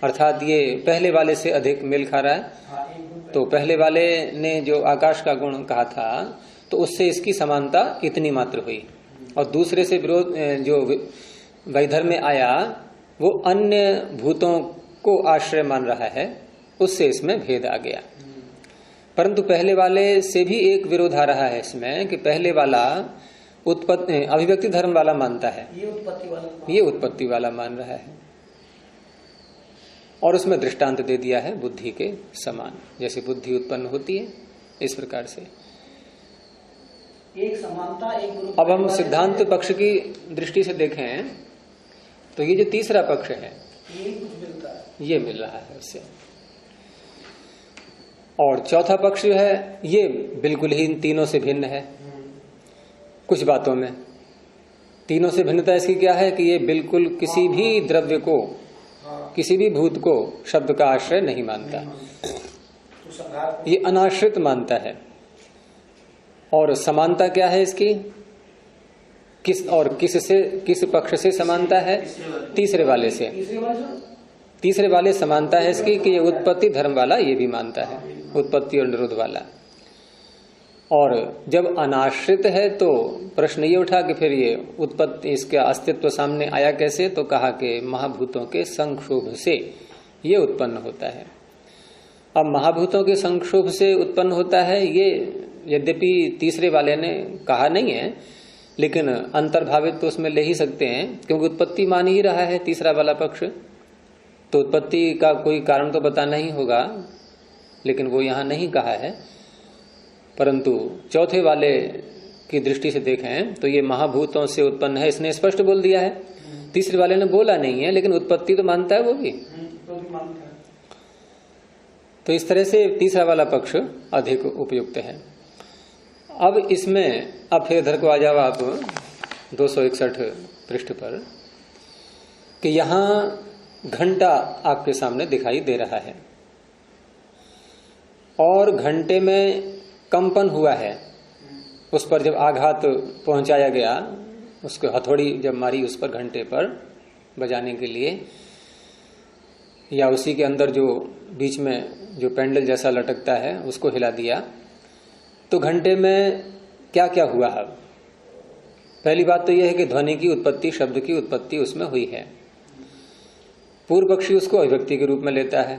अर्थात ये पहले वाले से अधिक मेल खा रहा है। तो पहले वाले ने जो आकाश का गुण कहा था तो उससे इसकी समानता इतनी मात्र हुई। और दूसरे से विरोध जो वैधर्म में आया वो अन्य भूतों को आश्रय मान रहा है, उससे इसमें भेद आ गया। परंतु पहले वाले से भी एक विरोध आ रहा है इसमें कि पहले वाला अभिव्यक्ति धर्म वाला मानता है, ये उत्पत्ति वाला मान रहा है। और उसमें दृष्टांत दे दिया है बुद्धि के समान, जैसे बुद्धि उत्पन्न होती है इस प्रकार से। एक समानता, एक अब हम सिद्धांत पक्ष की दृष्टि से देखें तो ये जो तीसरा पक्ष है ये कुछ मिलता है, ये मिल रहा है उससे। और चौथा पक्ष जो है ये बिल्कुल ही इन तीनों से भिन्न है कुछ बातों में। तीनों से भिन्नता इसकी क्या है कि ये बिल्कुल किसी भी द्रव्य को, किसी भी भूत को शब्द का आश्रय नहीं मानता, ये अनाश्रित मानता है। और समानता क्या है इसकी, किस और किस से, किस पक्ष से समानता है, तीसरे वाले से। तीसरे वाले समानता है इसकी कि ये उत्पत्ति धर्म वाला ये भी मानता है, उत्पत्ति और निरोध वाला। और जब अनाश्रित है तो प्रश्न ये उठा कि फिर ये उत्पत्ति, इसका अस्तित्व सामने आया कैसे, तो कहा कि महाभूतों के संक्षोभ से ये उत्पन्न होता है। अब महाभूतों के संक्षोभ से उत्पन्न होता है ये यद्यपि तीसरे वाले ने कहा नहीं है, लेकिन अंतर्भावित तो उसमें ले ही सकते हैं, क्योंकि उत्पत्ति मान ही रहा है तीसरा वाला पक्ष, तो उत्पत्ति का कोई कारण तो बताना ही होगा, लेकिन वो यहां नहीं कहा है। परंतु चौथे वाले की दृष्टि से देखें तो ये महाभूतों से उत्पन्न है, इसने स्पष्ट बोल दिया है। तीसरे वाले ने बोला नहीं है, लेकिन उत्पत्ति तो मानता है वो भी। तो इस तरह से तीसरा वाला पक्ष अधिक उपयुक्त है। अब इसमें अब फिर इधर को आ जाओ आप 261 पृष्ठ पर, कि यहां घंटा आपके सामने दिखाई दे रहा है और घंटे में कंपन हुआ है। उस पर जब आघात पहुंचाया गया, उसको हथौड़ी जब मारी उस पर घंटे पर बजाने के लिए, या उसी के अंदर जो बीच में जो पेंडल जैसा लटकता है उसको हिला दिया, तो घंटे में क्या क्या हुआ है। पहली बात तो यह है कि ध्वनि की उत्पत्ति, शब्द की उत्पत्ति उसमें हुई है। पूर्व पक्षी उसको अभिव्यक्ति के रूप में लेता है।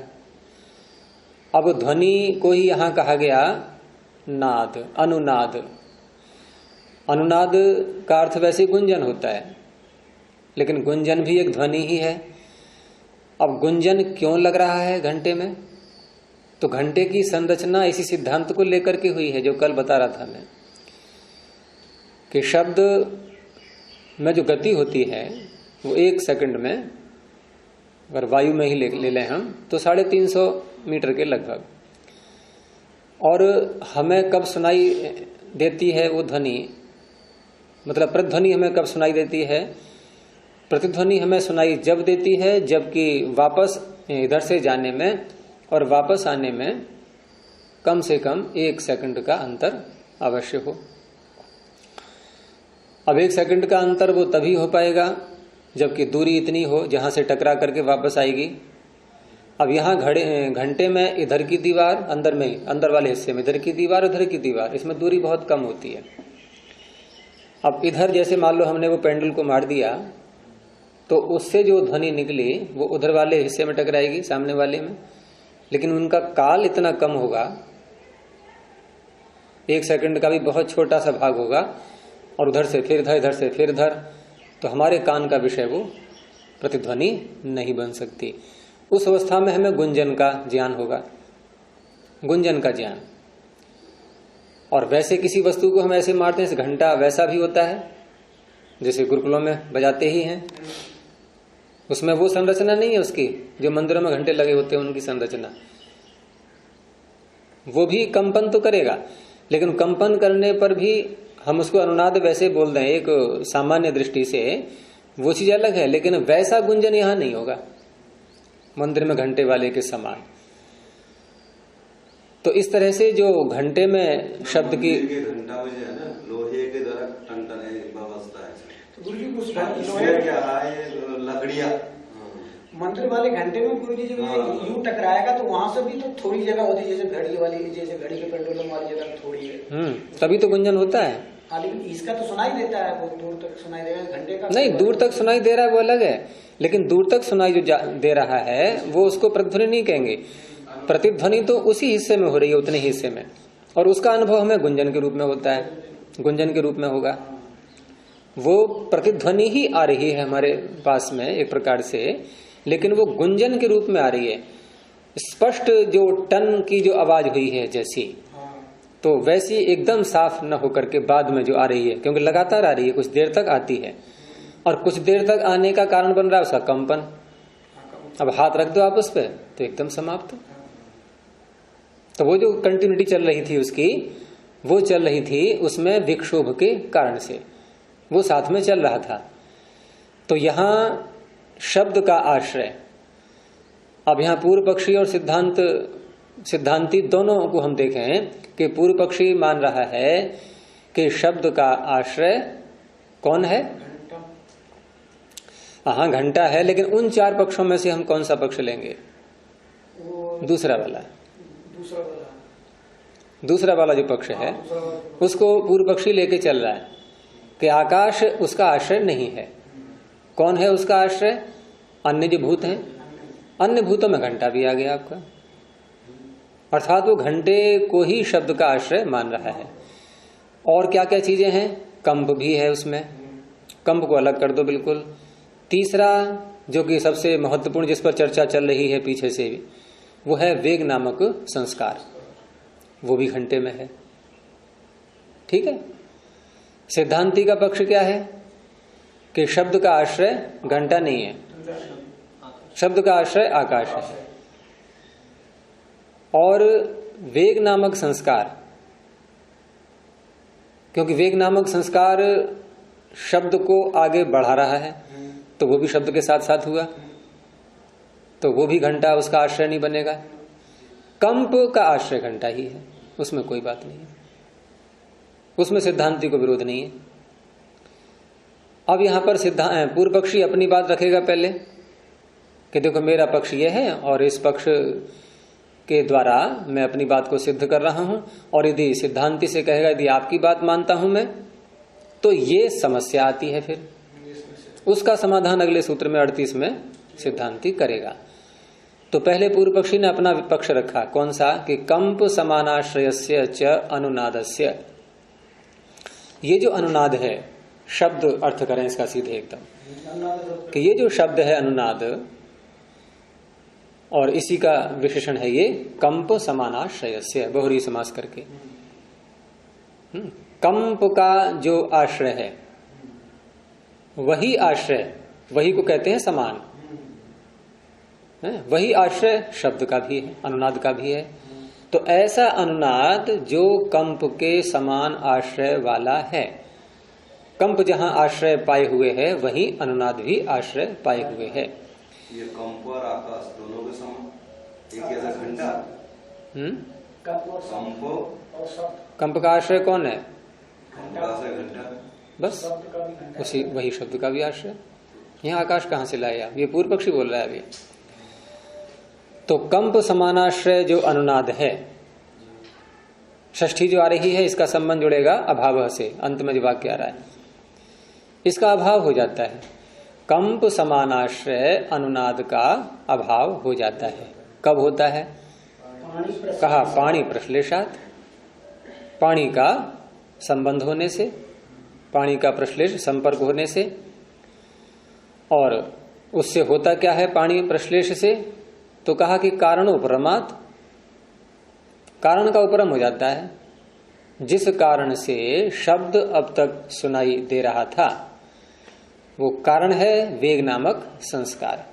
अब ध्वनि को ही यहां कहा गया नाद, अनुनाद। अनुनाद का अर्थ वैसे गुंजन होता है, लेकिन गुंजन भी एक ध्वनि ही है। अब गुंजन क्यों लग रहा है घंटे में, तो घंटे की संरचना इसी सिद्धांत को लेकर के हुई है जो कल बता रहा था मैं, कि शब्द में जो गति होती है वो 1 सेकंड में, अगर वायु में ही ले लें हम, तो 350 मीटर के लगभग। और हमें कब सुनाई देती है वो ध्वनि, मतलब प्रतिध्वनि हमें कब सुनाई देती है, प्रतिध्वनि हमें सुनाई जब देती है जबकि वापस इधर से जाने में और वापस आने में कम से कम 1 सेकंड का अंतर अवश्य हो। अब 1 सेकंड का अंतर वो तभी हो पाएगा जबकि दूरी इतनी हो जहां से टकरा करके वापस आएगी। अब यहाँ घंटे में इधर की दीवार, अंदर में, अंदर वाले हिस्से में इधर की दीवार, उधर की दीवार, इसमें दूरी बहुत कम होती है। अब इधर जैसे मान लो हमने वो पेंडल को मार दिया, तो उससे जो ध्वनि निकली वो उधर वाले हिस्से में टकराएगी, सामने वाले में, लेकिन उनका काल इतना कम होगा, 1 सेकंड का भी बहुत छोटा सा भाग होगा, और उधर से फिर इधर, इधर से फिर इधर, तो हमारे कान का विषय वो प्रतिध्वनि नहीं बन सकती। उस अवस्था में हमें गुंजन का ज्ञान होगा, गुंजन का ज्ञान। और वैसे किसी वस्तु को हम ऐसे मारते हैं, घंटा वैसा भी होता है जैसे गुरुकुलों में बजाते ही हैं, उसमें वो संरचना नहीं है उसकी, जो मंदिरों में घंटे लगे होते हैं उनकी संरचना। वो भी कंपन तो करेगा, लेकिन कंपन करने पर भी हम उसको अनुनाद वैसे बोल दें एक सामान्य दृष्टि से, वो चीज अलग है, लेकिन वैसा गुंजन यहां नहीं होगा मंदिर में घंटे वाले के समान। तो इस तरह से जो घंटे में शब्द की घंटा में जो है ना लोहे के द्वारा टन व्यवस्था है, तो गुरु जी कुछ क्या है लकड़ियां मंदिर वाले घंटे में गुरु जी जब यूं टकराएगा तो वहां से भी तो थोड़ी जगह होती है, जैसे घड़ी वाली, जैसे घड़ी के पेट्रोलियम वाली जगह थोड़ी है, तभी तो गुंजन होता है। हाँ, लेकिन इसका तो सुनाई देता है, वो दूर तक सुनाई देगा, घंटे का नहीं, दूर तक सुनाई दे रहा है वो अलग है, लेकिन दूर तक सुनाई जो दे रहा है वो उसको प्रतिध्वनि नहीं कहेंगे। प्रतिध्वनि तो उसी हिस्से में हो रही है, उतने हिस्से में, और उसका अनुभव हमें गुंजन के रूप में होता है, गुंजन के रूप में होगा। वो प्रतिध्वनि ही आ रही है हमारे पास में एक प्रकार से, लेकिन वो गुंजन के रूप में आ रही है। स्पष्ट जो टन की जो आवाज हुई है जैसी, तो वैसी एकदम साफ न होकर के बाद में जो आ रही है, क्योंकि लगातार आ रही है, कुछ देर तक आती है, और कुछ देर तक आने का कारण बन रहा है उसका कंपन। अब हाथ रख दो आप उस पर तो एकदम समाप्त। तो वो जो कंटिन्यूटी चल रही थी उसकी, वो चल रही थी उसमें विक्षोभ के कारण से, वो साथ में चल रहा था। तो यहां शब्द का आश्रय, अब यहां पूर्व पक्षी और सिद्धांती दोनों को हम देखें कि पूर्व पक्षी मान रहा है कि शब्द का आश्रय कौन है? हाँ, घंटा है, लेकिन उन चार पक्षों में से हम कौन सा पक्ष लेंगे? दूसरा वाला जो पक्ष है उसको पूर्व पक्षी लेके चल रहा है कि आकाश उसका आश्रय नहीं है। कौन है उसका आश्रय? अन्य जो भूत हैं, अन्य भूतों में घंटा भी आ गया आपका, अर्थात वो घंटे को ही शब्द का आश्रय मान रहा है। और क्या क्या चीजें हैं? कंप भी है उसमें, कंप को अलग कर दो बिल्कुल। तीसरा जो कि सबसे महत्वपूर्ण, जिस पर चर्चा चल रही है पीछे से भी, वो है वेग नामक संस्कार, वो भी घंटे में है। ठीक है। सिद्धांती का पक्ष क्या है कि शब्द का आश्रय घंटा नहीं है, शब्द का आश्रय आकाश है। और वेग नामक संस्कार, क्योंकि वेग नामक संस्कार शब्द को आगे बढ़ा रहा है, तो वो भी शब्द के साथ साथ हुआ, तो वो भी घंटा उसका आश्रय नहीं बनेगा। कंप का आश्रय घंटा ही है, उसमें कोई बात नहीं है, उसमें सिद्धांती को विरोध नहीं है। अब यहां पर पूर्व पक्षी अपनी बात रखेगा पहले कि देखो मेरा पक्ष ये है और इस पक्ष के द्वारा मैं अपनी बात को सिद्ध कर रहा हूं, और यदि सिद्धांति से कहेगा यदि आपकी बात मानता हूं मैं, तो ये समस्या आती है। फिर उसका समाधान अगले सूत्र में 38 में सिद्धांति करेगा। तो पहले पूर्व पक्षी ने अपना विपक्ष रखा, कौन सा? कि कंप समानाश्रयस्य च अनुनादस्य। ये जो अनुनाद है, शब्द अर्थ करें इसका सीधे एकदम, कि ये जो शब्द है अनुनाद, और इसी का विशेषण है ये कंप समानाश्रयस्य, बहुरी समास करके। कंप का जो आश्रय है, वही आश्रय, वही को कहते हैं समान, वही आश्रय शब्द का भी है, अनुनाद का भी है। तो ऐसा अनुनाद जो कंप के समान आश्रय वाला है, कंप जहां आश्रय पाए हुए है वहीं अनुनाद भी आश्रय पाए हुए है। ये कंप और आकाश दोनों के समान, एक ऐसा घंटा। कंप का आश्रय कौन है? घंटा, बस उसी वही शब्द का भी आश्रय। यहाँ आकाश कहाँ से लाए आप? ये पूर्व पक्षी बोल रहा है अभी। तो कंप समानाश्रय जो अनुनाद है, षष्ठी जो आ रही है, इसका संबंध जुड़ेगा अभाव से, अंत में जो वाक्य आ रहा है इसका अभाव हो जाता है। कंप समानाश्रय अनुनाद का अभाव हो जाता है। कब होता है? कहा पाणी प्रश्लेषात, पाणी का संबंध होने से, पाणी का प्रश्लेष संपर्क होने से। और उससे होता क्या है? पाणी प्रश्लेष से तो कहा कि कारणोपरमात्, कारण का उपरम हो जाता है। जिस कारण से शब्द अब तक सुनाई दे रहा था वो कारण है वेग नामक संस्कार,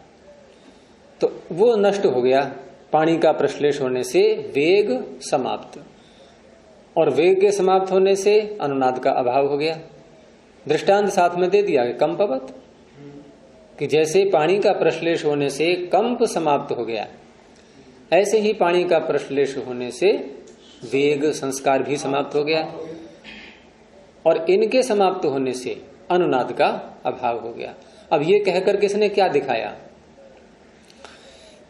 तो वो नष्ट हो गया। पानी का प्रश्लेष होने से वेग समाप्त, और वेग के समाप्त होने से अनुनाद का अभाव हो गया। दृष्टांत साथ में दे दिया कंपवत, कि जैसे पानी का प्रश्लेष होने से कंप समाप्त हो गया, ऐसे ही पानी का प्रश्लेष होने से वेग संस्कार भी समाप्त हो गया, और इनके समाप्त होने से अनुनाद का अभाव हो गया। अब ये कहकर किसने क्या दिखाया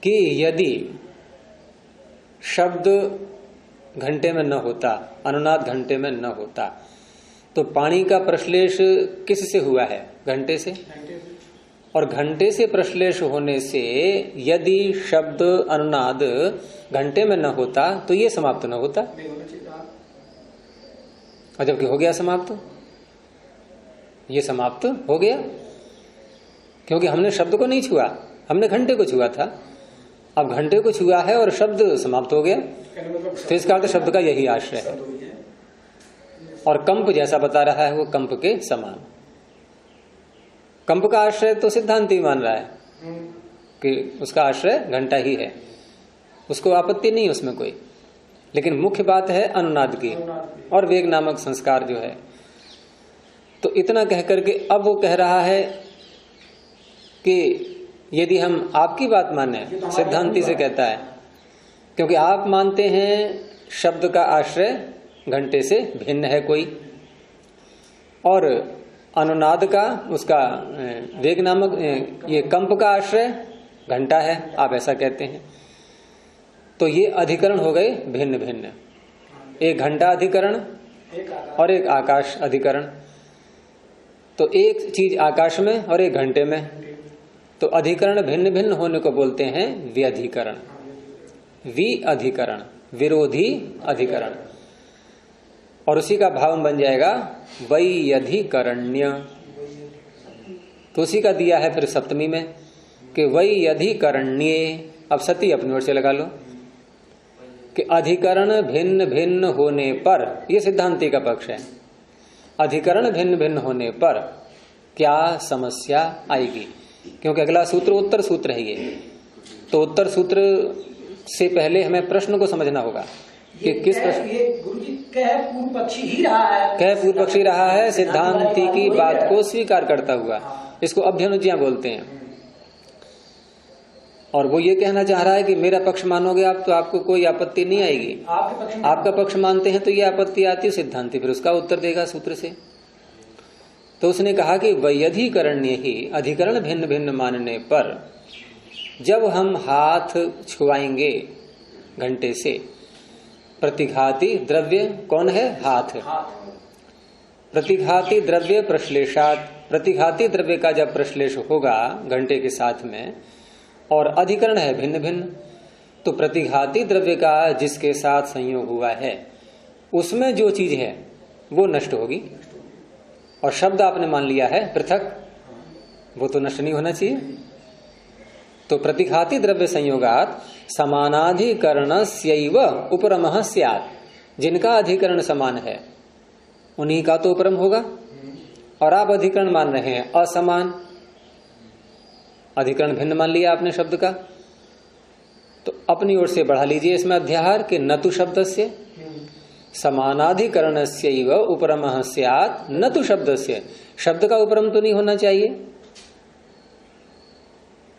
कि यदि शब्द घंटे में न होता, अनुनाद घंटे में न होता, तो पानी का प्रश्लेष किस से हुआ है? घंटे से। और घंटे से प्रश्लेष होने से यदि शब्द अनुनाद घंटे में न होता तो ये समाप्त न होता, और जबकि हो गया समाप्त, ये समाप्त हो गया क्योंकि हमने शब्द को नहीं छुआ, हमने घंटे को छुआ था। अब घंटे को छुआ है और शब्द समाप्त हो गया, तो इसका अर्थ शब्द का यही आश्रय है। और कंप जैसा बता रहा है वो कंप के समान। कंप का आश्रय तो सिद्धांति मान रहा है कि उसका आश्रय घंटा ही है, उसको आपत्ति नहीं उसमें कोई, लेकिन मुख्य बात है अनुनाद की और वेग नामक संस्कार जो है। तो इतना कह करके अब वो कह रहा है कि यदि हम आपकी बात माने, सिद्धांति से कहता है, क्योंकि आप मानते हैं शब्द का आश्रय घंटे से भिन्न है कोई, और अनुनाद का उसका वेग नामक ये कंप का आश्रय घंटा है, आप ऐसा कहते हैं। तो ये अधिकरण हो गए भिन्न भिन्न, एक घंटा अधिकरण और एक आकाश अधिकरण। तो एक चीज आकाश में और एक घंटे में, तो अधिकरण भिन्न भिन्न होने को बोलते हैं व्यधिकरण, विअधिकरण, विरोधी अधिकरण। और उसी का भाव बन जाएगा वैयधिकरण्य। तो उसी का दिया है फिर सप्तमी में कि वैयधिकरण्ये। अब सती अपनी ओर से लगा लो कि अधिकरण भिन्न भिन्न होने पर, यह सिद्धांति का पक्ष है, अधिकरण भिन्न भिन्न होने पर क्या समस्या आएगी, क्योंकि अगला सूत्र उत्तर सूत्र है ये। तो उत्तर सूत्र से पहले हमें प्रश्न को समझना होगा कि किस प्रश्न। ये गुरुजी कह पूर्व पक्षी ही रहा है, कह पूर्व पक्षी रहा है सिद्धांति की बात को स्वीकार करता हुआ, इसको अभ्युनज्ञा बोलते हैं। और वो ये कहना चाह रहा है कि मेरा पक्ष मानोगे आप तो आपको कोई आपत्ति नहीं आएगी, आपका पक्ष मानते हैं तो ये आपत्ति आती है। सिद्धांति फिर उसका उत्तर देगा सूत्र से। तो उसने कहा कि वैयधिकरण्य ही, अधिकरण भिन्न भिन्न मानने पर जब हम हाथ छुआएंगे घंटे से, प्रतिघाती द्रव्य कौन है? हाथ। प्रतिघाती द्रव्य प्रश्लेषात, प्रतिघाती द्रव्य का जब प्रश्लेष होगा घंटे के साथ में, और अधिकरण है भिन्न भिन्न, तो प्रतिघाती द्रव्य का जिसके साथ संयोग हुआ है उसमें जो चीज है वो नष्ट होगी। और शब्द आपने मान लिया है पृथक, वो तो नष्ट नहीं होना चाहिए। तो प्रतिघाती द्रव्य संयोगात समानाधिकरणस्यैव उपरमः स्यात्, जिनका अधिकरण समान है उन्हीं का तो उपरम होगा। और आप अधिकरण मान रहे हैं असमान, अधिकरण भिन्न मान लिया आपने शब्द का, तो अपनी ओर से बढ़ा लीजिए इसमें अध्याहार कि न तु शब्दस्य समानाधिकरणस्यैव उपरमः स्यात् न तु शब्दस्य, शब्द का उपरम तो नहीं होना चाहिए,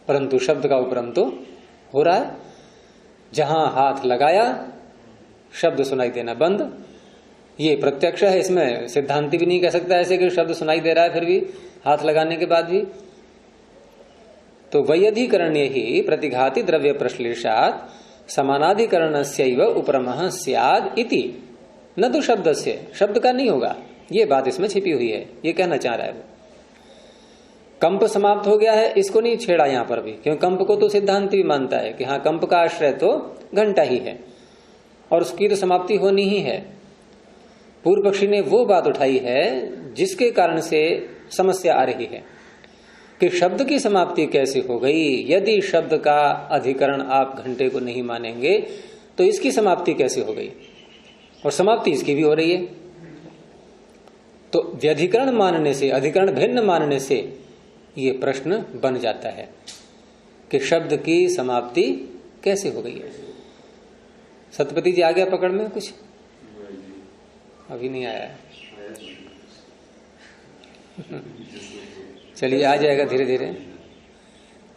परंतु शब्द का उपरम तो हो रहा है। जहां हाथ लगाया शब्द सुनाई देना बंद, ये प्रत्यक्ष है, इसमें सिद्धांति भी नहीं कह सकता ऐसे कि शब्द सुनाई दे रहा है फिर भी हाथ लगाने के बाद भी। तो वैयधिकरण्य ही प्रतिघाती द्रव्य प्रश्लेषात समानाधिकरणस्यैव उपरमः स्याद् इति न तो शब्दस्य, शब्द का नहीं होगा, ये बात इसमें छिपी हुई है, ये कहना चाह रहा है वो। कंप समाप्त हो गया है, इसको नहीं छेड़ा यहां पर भी, क्योंकि कंप को तो सिद्धांत भी मानता है कि हाँ कंप का आश्रय तो घंटा ही है और उसकी तो समाप्ति होनी ही है। पूर्व पक्षी ने वो बात उठाई है जिसके कारण से समस्या आ रही है। कि शब्द की समाप्ति कैसे हो गई। यदि शब्द का अधिकरण आप घंटे को नहीं मानेंगे तो इसकी समाप्ति कैसे हो गई, और समाप्ति इसकी भी हो रही है। तो व्यधिकरण मानने से, अधिकरण भिन्न मानने से ये प्रश्न बन जाता है कि शब्द की समाप्ति कैसे हो गई है। सतपति जी आ गया पकड़ में कुछ? अभी नहीं आया है। चलिए आ जाएगा धीरे धीरे।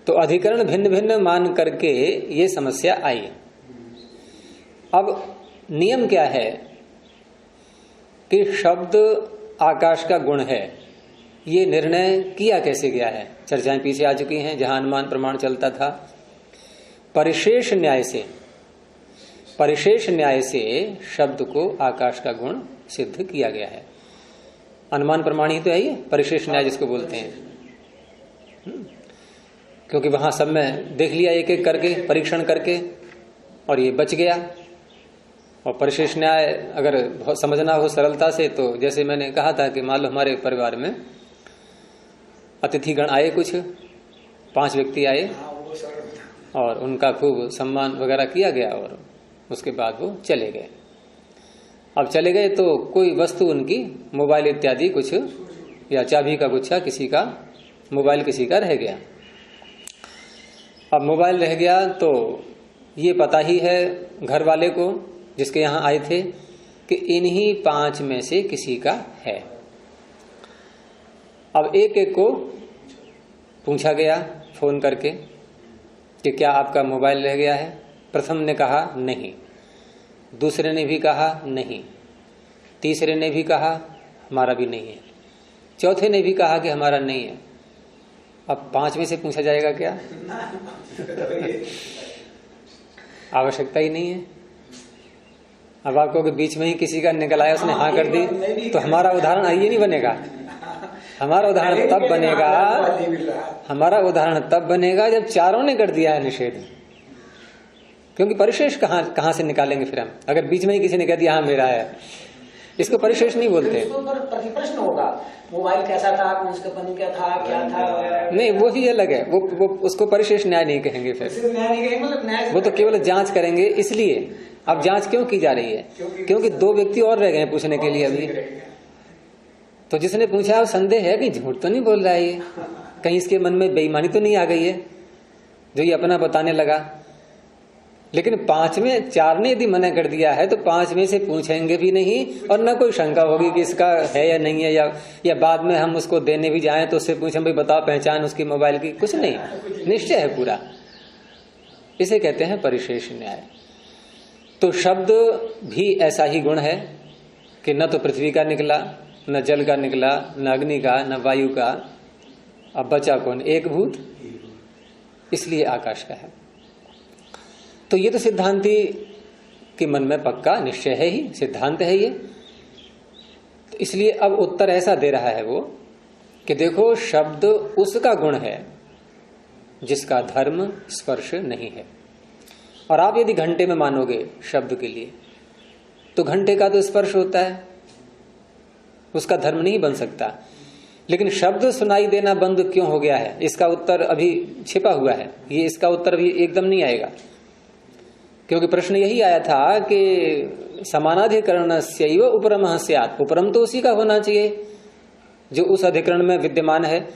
तो अधिकरण भिन्न भिन्न मान करके ये समस्या आई। अब नियम क्या है कि शब्द आकाश का गुण है, ये निर्णय किया कैसे गया है। चर्चाएं पीछे आ चुकी हैं जहां अनुमान प्रमाण चलता था। परिशेष न्याय से शब्द को आकाश का गुण सिद्ध किया गया है। अनुमान प्रमाण ही तो है ये परिशेष न्याय जिसको बोलते हैं, क्योंकि वहां सब में देख लिया एक एक करके, परीक्षण करके, और ये बच गया। और परिशेष न्याय अगर बहुत समझना हो सरलता से, तो जैसे मैंने कहा था कि मान लो हमारे परिवार में अतिथिगण आए, कुछ 5 व्यक्ति आए और उनका खूब सम्मान वगैरह किया गया, और उसके बाद वो चले गए। अब चले गए तो कोई वस्तु उनकी, मोबाइल इत्यादि कुछ, या चाबी का गुच्छा किसी का, मोबाइल किसी का रह गया। अब मोबाइल रह गया तो ये पता ही है घर वाले को जिसके यहाँ आए थे कि इन्हीं 5 में से किसी का है। अब एक एक को पूछा गया फोन करके कि क्या आपका मोबाइल रह गया है। प्रथम ने कहा नहीं, दूसरे ने भी कहा नहीं, तीसरे ने भी कहा हमारा भी नहीं है, चौथे ने भी कहा कि हमारा नहीं है। अब 5 में से पूछा जाएगा क्या? आवश्यकता ही नहीं है। अब आपको के बीच में ही किसी का निकल आया, उसने हाँ कर दी, तो हमारा उदाहरण ये नहीं बनेगा। हमारा उदाहरण तब बनेगा जब चारों ने कर दिया है निषेध। क्योंकि परिशेष कहां से निकालेंगे फिर हम, अगर बीच में ही किसी ने कह दिया हाँ मेरा है, इसको परिशेष नहीं बोलते। प्रतिप्रश्न होगा, मोबाइल कैसा था, उसका कंपनी क्या था, क्या था, नहीं वो ही अलग है। वो उसको परिशेष न्याय नहीं कहेंगे फिर, मतलब वो तो केवल जांच करेंगे। इसलिए अब जांच क्यों की जा रही है? क्योंकि 2 व्यक्ति और रह गए पूछने के लिए अभी। तो जिसने पूछा संदेह है कि झूठ तो नहीं बोल रहा है ये, कहीं इसके मन में बेईमानी तो नहीं आ गई है जो ये अपना बताने लगा। लेकिन 5 में 4 ने यदि मना कर दिया है तो 5 में से पूछेंगे भी नहीं, और न कोई शंका होगी कि इसका है या नहीं है, या बाद में हम उसको देने भी जाएं तो उससे पूछें भाई बताओ पहचान उसकी मोबाइल की, कुछ नहीं, निश्चय है पूरा। इसे कहते हैं परिशेष न्याय। तो शब्द भी ऐसा ही गुण है कि न तो पृथ्वी का निकला, न जल का निकला, न अग्नि का, न वायु का, अब बचा कौन? एक भूत, इसलिए आकाश का है। तो ये तो सिद्धांती के मन में पक्का निश्चय है ही, सिद्धांत है ये। तो इसलिए अब उत्तर ऐसा दे रहा है वो कि देखो शब्द उसका गुण है जिसका धर्म स्पर्श नहीं है। और आप यदि घंटे में मानोगे शब्द के लिए, तो घंटे का तो स्पर्श होता है, उसका धर्म नहीं बन सकता। लेकिन शब्द सुनाई देना बंद क्यों हो गया है, इसका उत्तर अभी छिपा हुआ है। ये इसका उत्तर अभी एकदम नहीं आएगा, क्योंकि प्रश्न यही आया था कि समानाधिकरणस्यैव उपरमः स्यात्। उपरम तो उसी का होना चाहिए जो उस अधिकरण में विद्यमान है,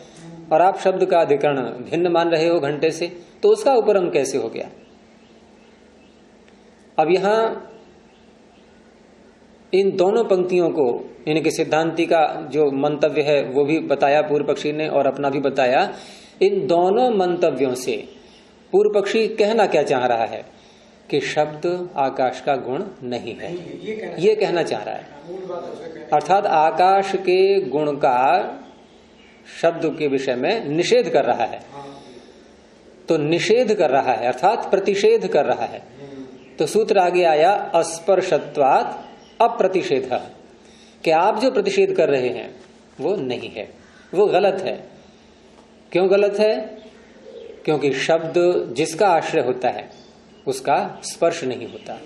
और आप शब्द का अधिकरण भिन्न मान रहे हो घंटे से, तो उसका उपरम कैसे हो गया? अब यहां इन दोनों पंक्तियों को, इनके सिद्धांति का जो मंतव्य है वो भी बताया पूर्व पक्षी ने, और अपना भी बताया। इन दोनों मंतव्यों से पूर्व पक्षी कहना क्या चाह रहा है कि शब्द आकाश का गुण नहीं है, ये कहना चाह रहा है। अर्थात आकाश के गुण का शब्द के विषय में निषेध कर रहा है। तो निषेध कर रहा है अर्थात प्रतिषेध कर रहा है। तो सूत्र आगे आया अस्पर्शत्वात् अप्रतिषेध, कि आप जो प्रतिषेध कर रहे हैं वो नहीं है, वो गलत है। क्यों गलत है? क्योंकि शब्द जिसका आश्रय होता है उसका स्पर्श नहीं होता।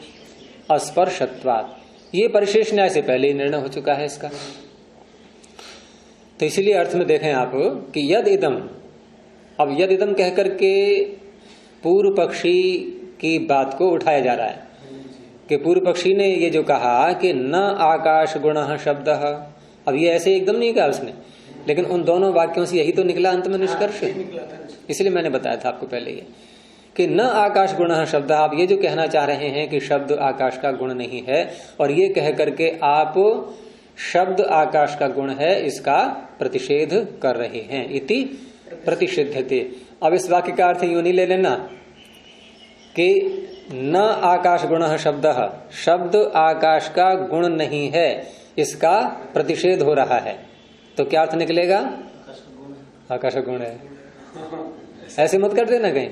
अस्पर्शत्वात्, ये परिशेष न्याय से पहले ही निर्णय हो चुका है इसका। तो इसीलिए अर्थ में देखें आप कि यद इदम, अब यदिदम कह करके पूर्व पक्षी की बात को उठाया जा रहा है कि पूर्व पक्षी ने ये जो कहा कि न आकाश गुणः शब्दः, अब ये ऐसे एकदम नहीं कहा उसने, लेकिन उन दोनों वाक्यों से यही तो निकला अंत में निष्कर्ष। इसलिए मैंने बताया था आपको पहले ये कि न आकाश गुणः शब्द, आप ये जो कहना चाह रहे हैं कि शब्द आकाश का गुण नहीं है, और ये कह करके आप शब्द आकाश का गुण है इसका प्रतिषेध कर रहे हैं। इति प्रतिषिध्यते। अब इस वाक्य का अर्थ यूं नहीं ले लेना कि न आकाश गुणः शब्दः, शब्द आकाश का गुण नहीं है इसका प्रतिषेध हो रहा है, तो क्या अर्थ निकलेगा? आकाश का गुण है। ऐसे मत कर देना कहीं।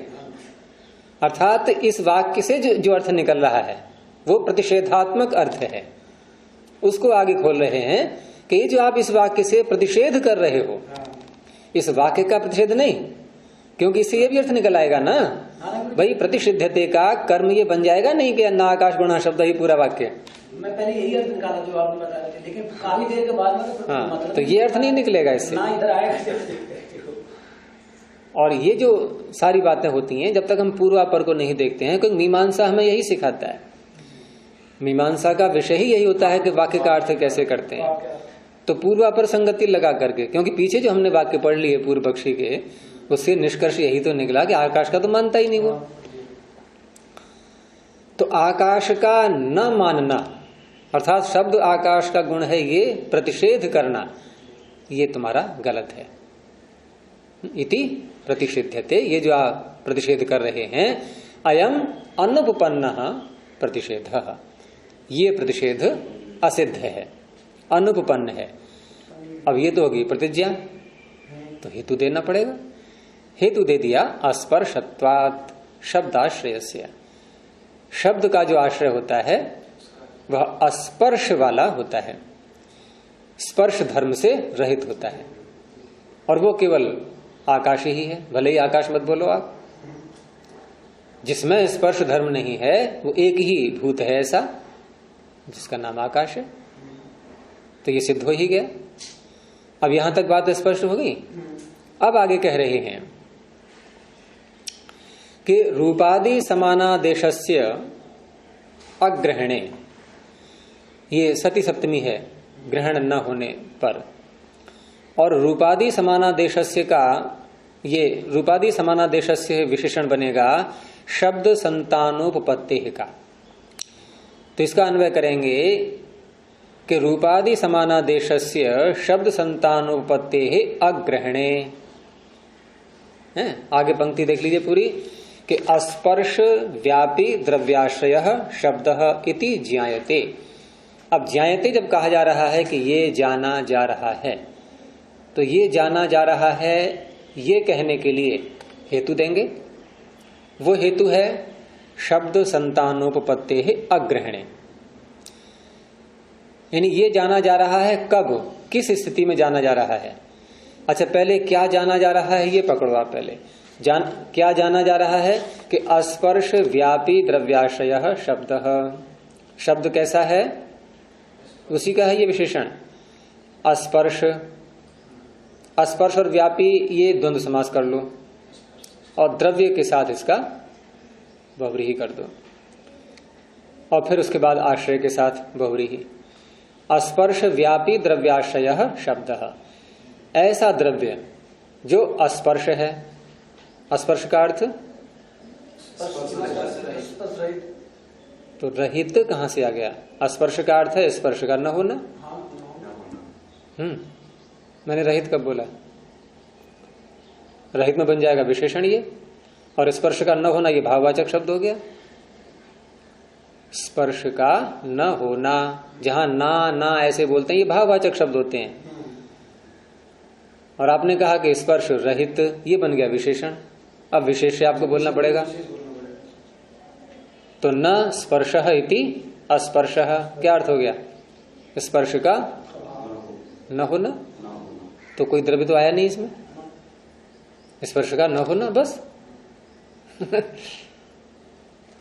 अर्थात इस वाक्य से जो अर्थ निकल रहा है वो प्रतिषेधात्मक अर्थ है, उसको आगे खोल रहे हैं कि जो आप इस वाक्य से प्रतिषेध कर रहे हो, इस वाक्य का प्रतिषेध नहीं, क्योंकि इससे ये भी अर्थ निकल आएगा ना भाई, प्रतिषिध्यते का कर्म ये बन जाएगा नहीं कि न आकाश गुणः शब्द ही पूरा वाक्य। मैं पहले यही अर्थ निकाला जो आपने बता रहे थे, लेकिन काफी देर के बाद में हाँ, मतलब तो ये अर्थ नहीं निकलेगा इससे ना, इधर आएगा। और ये जो सारी बातें होती हैं जब तक हम पूर्वापर को नहीं देखते हैं, क्योंकि मीमांसा हमें यही सिखाता है। मीमांसा का विषय ही यही होता है कि वाक्य का अर्थ कैसे करते हैं। तो पूर्वापर संगति लगा करके, क्योंकि पीछे जो हमने वाक्य पढ़ लिए पूर्व पक्षी के, उससे निष्कर्ष यही तो निकला कि आकाश का तो मानता ही नहीं वो। तो आकाश का न मानना अर्थात शब्द आकाश का गुण है ये प्रतिषेध करना, ये तुम्हारा गलत है। इति प्रतिषिध्यते, ये जो आप प्रतिषेध कर रहे हैं, अयम अनुपपन्न प्रतिषेध, ये प्रतिषेध असिद्ध है, अनुपपन्न है। अब ये तो होगी प्रतिज्ञा, तो हेतु देना पड़ेगा। हेतु दे दिया अस्पर्शत्वात् शब्दाश्रयस्य, शब्द का जो आश्रय होता है वह अस्पर्श वाला होता है, स्पर्श धर्म से रहित होता है, और वो केवल आकाश ही है। भले ही आकाश मत बोलो आप, जिसमें स्पर्श धर्म नहीं है वो एक ही भूत है ऐसा जिसका नाम आकाश है। तो ये सिद्ध हो ही गया। अब यहां तक बात स्पष्ट हो गई। अब आगे कह रहे हैं कि रूपादि समानादेशस्य अग्रहणे, ये सती सप्तमी है ग्रहण न होने पर, और रूपादि समानादेशस्य का ये रूपादि समानादेशस्य विशेषण बनेगा शब्द संतानोपपत्ति का। तो इसका अन्वय करेंगे कि रूपादि समानादेशस्य शब्द संतानोपपत्ति अग्रहणे। आगे पंक्ति देख लीजिए पूरी कि अस्पर्श व्यापी द्रव्याश्रय शब्द इति ज्ञायते। अब ज्ञायते जब कहा जा रहा है कि ये जाना जा रहा है, तो ये जाना जा रहा है ये कहने के लिए हेतु देंगे। वो हेतु है शब्द संतानोपपत्ति अग्रहणे, यानी ये जाना जा रहा है कब, किस स्थिति में जाना जा रहा है। अच्छा, पहले क्या जाना जा रहा है ये पकड़ो आप। पहले क्या जाना जा रहा है कि अस्पर्श व्यापी द्रव्याश्रय शब्द। शब्द कैसा है, उसी का है ये विशेषण। अस्पर्श, स्पर्श और व्यापी ये द्वंद्व समास कर लो, और द्रव्य के साथ इसका बहुव्रीहि कर दो, और फिर उसके बाद आश्रय के साथ बहुव्रीहि। स्पर्श व्यापी द्रव्याश्रय शब्द, ऐसा द्रव्य जो अस्पर्श है। स्पर्श का अर्थ तो रहित कहां से आ गया? स्पर्श का अर्थ है स्पर्श का न होना। मैंने रहित कब बोला? रहित में बन जाएगा विशेषण ये, और स्पर्श का न होना ये भाववाचक शब्द हो गया। स्पर्श का न होना, जहां ना ऐसे बोलते हैं ये भाववाचक शब्द होते हैं, और आपने कहा कि स्पर्श रहित, ये बन गया विशेषण। अब विशेष आपको बोलना पड़ेगा। तो न स्पर्श इति अस्पर्श, क्या अर्थ हो गया? स्पर्श का न होना, तो कोई द्रव्य तो आया नहीं इसमें। स्पर्श का न होना बस।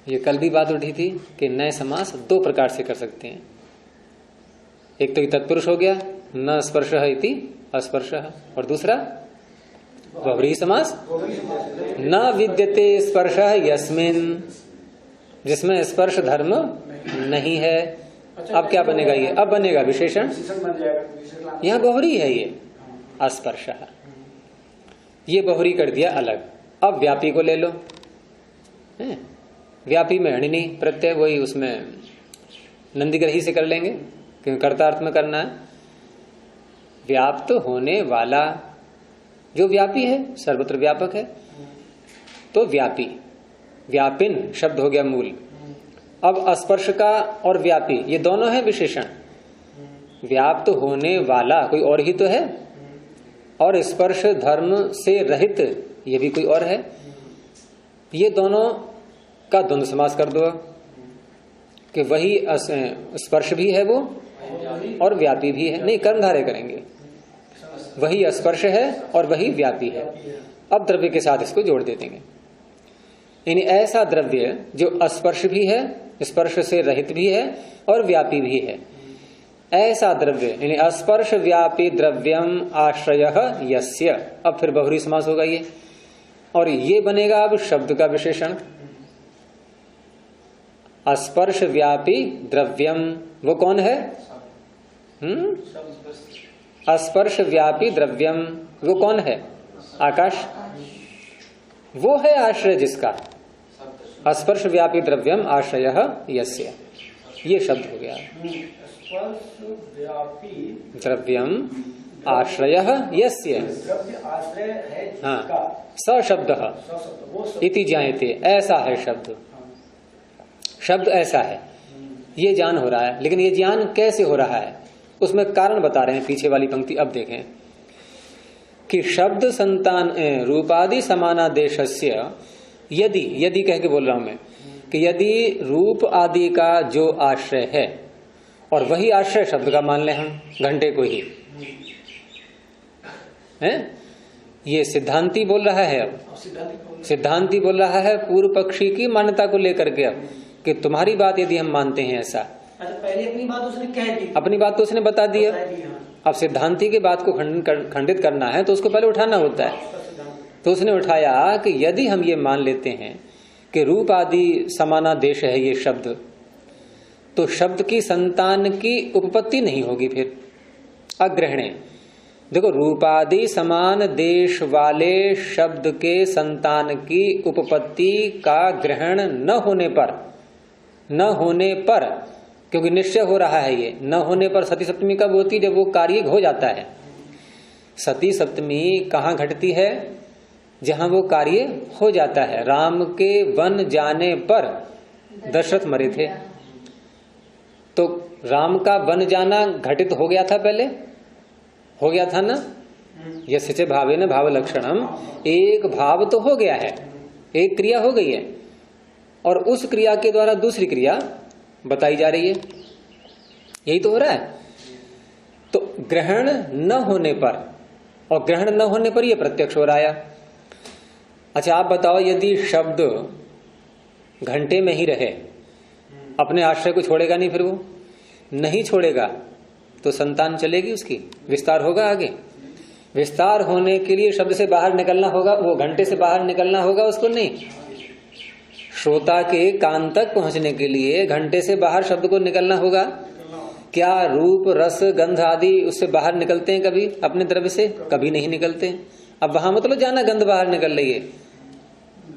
ये कल भी बात उठी थी कि नए समास दो प्रकार से कर सकते हैं। एक तो तत्पुरुष हो गया न स्पर्श इति अस्पर्श, और दूसरा बहुव्रीहि समास। न विद्यते स्पर्श यस्मिन, जिसमें स्पर्श धर्म नहीं है। अब क्या बनेगा ये? अब बनेगा विशेषण। यहाँ बहुव्रीहि है ये अस्पर्श, ये बहुव्रीहि कर दिया अलग। अब व्यापी को ले लो, व्यापी में हणिनी प्रत्यय, वही उसमें नंदीग्रही से कर लेंगे क्योंकि कर्तार्थ में करना है। व्याप्त होने वाला जो व्यापी है, सर्वत्र व्यापक है, तो व्यापी, व्यापिन शब्द हो गया मूल। अब अस्पर्श का और व्यापी ये दोनों है विशेषण। व्याप्त होने वाला कोई और ही तो है, और स्पर्श धर्म से रहित ये भी कोई और है। ये दोनों का द्वंद्व समास कर दो कि वही स्पर्श भी है वो और व्यापी भी है। नहीं, कर्मधारय करेंगे, वही स्पर्श है और वही व्यापी है। अब द्रव्य के साथ इसको जोड़ दे देंगे। यानी ऐसा द्रव्य जो अस्पर्श भी है, स्पर्श से रहित भी है और व्यापी भी है, ऐसा द्रव्य यानी अस्पर्श व्यापी द्रव्यम आश्रयः यस्य। अब फिर बहुव्रीहि समास होगा ये, और ये बनेगा अब शब्द का विशेषण। अस्पर्श व्यापी द्रव्यम, वो कौन है? अस्पर्श व्यापी द्रव्यम, वो कौन है? आकाश। वो है आश्रय जिसका। अस्पर्श व्यापी द्रव्यम आश्रयः यस्य, ये शब्द हो गया। द्रव्यम आश्रयः यस्य, आश्रय है हाँ, स शब्द इति ज्ञायते, ऐसा है शब्द। शब्द ऐसा है, ये ज्ञान हो रहा है। लेकिन ये ज्ञान कैसे हो रहा है उसमें कारण बता रहे हैं पीछे वाली पंक्ति। अब देखें कि शब्द संतान रूपादि समानादेशस्य, यदि कह के बोल रहा हूं मैं कि यदि रूप आदि का जो आश्रय है, और वही आश्रय शब्द का मान ले हम, घंटे को ही है, ये सिद्धांती बोल रहा है। अब सिद्धांती बोल रहा है पूर्व पक्षी की मान्यता को लेकर के, अब कि तुम्हारी बात यदि हम मानते हैं ऐसा। अच्छा, पहले अपनी बात उसने कह दी, अपनी बात तो उसने बता दी है। अब सिद्धांती की बात को खंडित करना है तो उसको पहले उठाना होता है। तो उसने उठाया कि यदि हम ये मान लेते हैं कि रूप आदि समानादेश है ये शब्द, तो शब्द की संतान की उपपत्ति नहीं होगी फिर, अग्रहणे। देखो, रूपादि समान देश वाले शब्द के संतान की उपपत्ति का ग्रहण न होने पर, क्योंकि निश्चय हो रहा है ये, न होने पर सती सप्तमी कब होती? जब वो कार्य हो जाता है। सती सप्तमी कहाँ घटती है? जहां वो कार्य हो जाता है। राम के वन जाने पर दशरथ मरे थे, तो राम का वन जाना घटित हो गया था, पहले हो गया था ना। यस्य भावेन भाव लक्षणम, एक भाव तो हो गया है, एक क्रिया हो गई है, और उस क्रिया के द्वारा दूसरी क्रिया बताई जा रही है, यही तो हो रहा है। तो ग्रहण न होने पर, और ग्रहण न होने पर यह प्रत्यक्ष हो रहा है। अच्छा, आप बताओ, यदि शब्द घंटे में ही रहे, अपने आश्रय को छोड़ेगा नहीं, फिर वो नहीं छोड़ेगा तो संतान चलेगी, उसकी विस्तार होगा। आगे विस्तार होने के लिए शब्द से बाहर निकलना होगा, वो घंटे से बाहर निकलना होगा उसको, नहीं। श्रोता के कान तक पहुंचने के लिए घंटे से बाहर शब्द को निकलना होगा। क्या रूप रस गंध आदि उससे बाहर निकलते हैं कभी अपने द्रव्य से? कभी नहीं निकलते। अब वहां मतलब जाना गंध बाहर निकल रही है,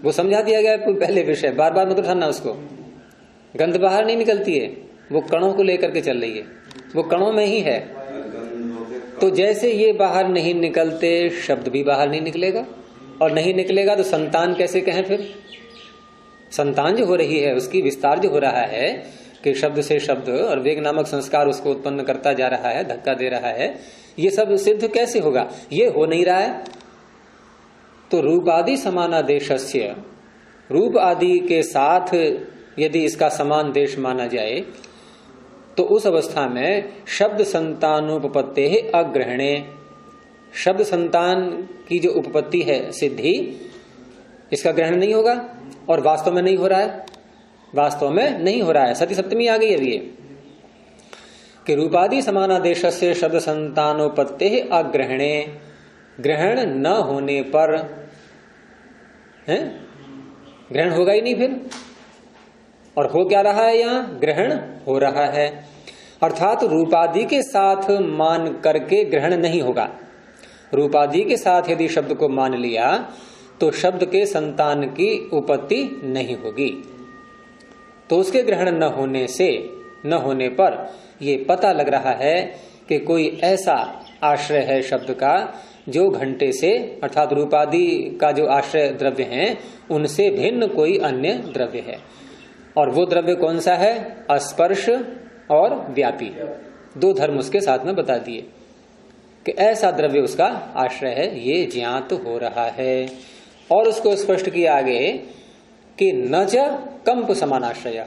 वो समझा दिया गया है पहले विषय, बार बार मत उठाना उसको। गंध बाहर नहीं निकलती है, वो कणों को लेकर के चल रही है, वो कणों में ही है। तो जैसे ये बाहर नहीं निकलते, शब्द भी बाहर नहीं निकलेगा, और नहीं निकलेगा तो संतान कैसे कहें फिर? संतान जो हो रही है उसकी विस्तार जो हो रहा है कि शब्द से शब्द और वेग नामक संस्कार उसको उत्पन्न करता जा रहा है, धक्का दे रहा है, ये सब सिद्ध कैसे होगा? ये हो नहीं रहा है। तो रूपादि समानादेशस्य, रूप आदि के साथ यदि इसका समान देश माना जाए तो उस अवस्था में शब्द संतानोपपत्ते अग्रहणे, शब्द संतान की जो उपपत्ति है सिद्धि, इसका ग्रहण नहीं होगा, और वास्तव में नहीं हो रहा है, वास्तव में नहीं हो रहा है। सती सप्तमी आ गई अभी कि रूपादि समानादेश से शब्द संतानोपत्ते अग्रहणे, ग्रहण न होने पर है, ग्रहण होगा ही नहीं फिर। और हो क्या रहा है यहां? ग्रहण हो रहा है, अर्थात रूपादि के साथ मान करके ग्रहण नहीं होगा। रूपादि के साथ यदि शब्द को मान लिया तो शब्द के संतान की उपपत्ति नहीं होगी। तो उसके ग्रहण न होने पर ये पता लग रहा है कि कोई ऐसा आश्रय है शब्द का जो घंटे से, अर्थात रूपादि का जो आश्रय द्रव्य हैं उनसे भिन्न कोई अन्य द्रव्य है। और वो द्रव्य कौन सा है? स्पर्श और व्यापी, दो धर्म उसके साथ में बता दिए कि ऐसा द्रव्य उसका आश्रय है, ये ज्ञात हो रहा है। और उसको स्पष्ट किया आगे कि न च कंप समानाश्रय।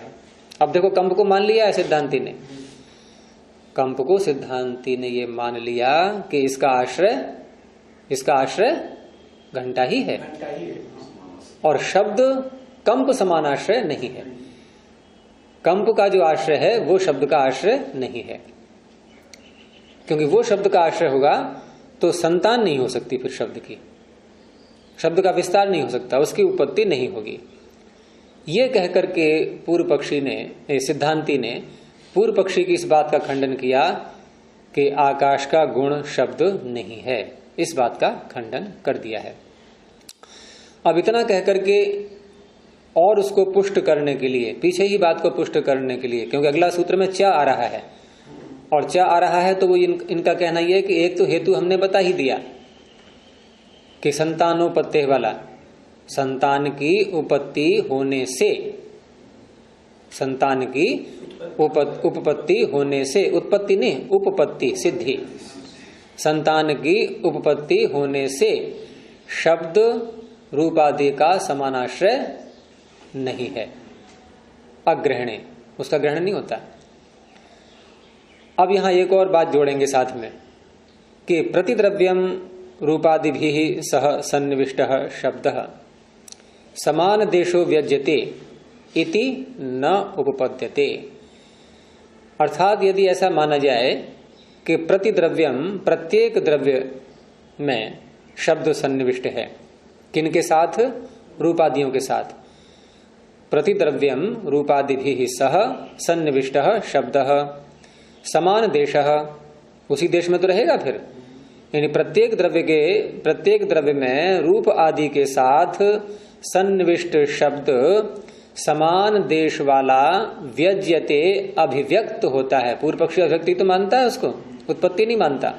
अब देखो कंप को मान लिया है सिद्धांति ने, कंप को सिद्धांति ने ये मान लिया कि इसका आश्रय घंटा ही है, और शब्द कंप समानाश्रय नहीं है। कंप का जो आश्रय है वो शब्द का आश्रय नहीं है, क्योंकि वो शब्द का आश्रय होगा तो संतान नहीं हो सकती, फिर शब्द का विस्तार नहीं हो सकता, उसकी उत्पत्ति नहीं होगी। ये कहकर के पूर्व पक्षी ने, सिद्धांति ने पूर्व पक्षी की इस बात का खंडन किया कि आकाश का गुण शब्द नहीं है, इस बात का खंडन कर दिया है। अब इतना कहकर के और उसको पुष्ट करने के लिए, पीछे ही बात को पुष्ट करने के लिए, क्योंकि अगला सूत्र में च आ रहा है, और च आ रहा है तो वो इनका कहना यह है कि एक तो हेतु हमने बता ही दिया कि संतानोपत्ति वाला, संतान की उपपत्ति होने से, संतान की उपपत्ति होने से, उत्पत्ति नहीं उपपत्ति सिद्धि, संतान की उपपत्ति होने से शब्द रूपादि का समानाश्रय नहीं है, अग्रहणे, उसका ग्रहण नहीं होता। अब यहां एक और बात जोड़ेंगे साथ में कि प्रतिद्रव्यम रूपादिभिः सह सन्निविष्टः शब्दः समान देशो व्यज्यते इति न उपपद्यते। अर्थात यदि ऐसा माना जाए कि प्रतिद्रव्यम, प्रत्येक द्रव्य में शब्द सन्निविष्ट है, किनके साथ? रूपादियों के साथ। प्रतिद्रव्यम रूपादिभिः सह सन्निविष्टः शब्दः समान देशः, उसी देश में तो रहेगा फिर, यानी प्रत्येक द्रव्य में रूप आदि के साथ सन्निविष्ट शब्द समान देश वाला व्यज्यते अभिव्यक्त होता है। पूर्व पक्षी अभिव्यक्ति तो मानता है उसको, उत्पत्ति नहीं मानता।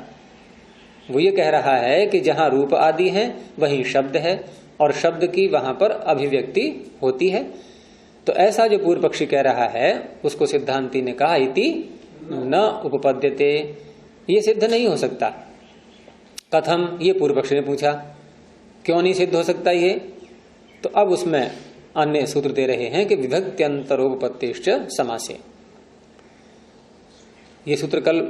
वो ये कह रहा है कि जहां रूप आदि है वहीं शब्द है, और शब्द की वहां पर अभिव्यक्ति होती है। तो ऐसा जो पूर्व पक्षी कह रहा है उसको सिद्धांति ने कहा इति न उपपद्यते, ये सिद्ध नहीं हो सकता। कथम, ये पूर्व पक्षी ने पूछा क्यों नहीं सिद्ध हो सकता ये? तो अब उसमें अन्य सूत्र दे रहे हैं कि विभक्त्यंतरोपपत्तिश्च समासे। ये सूत्र कल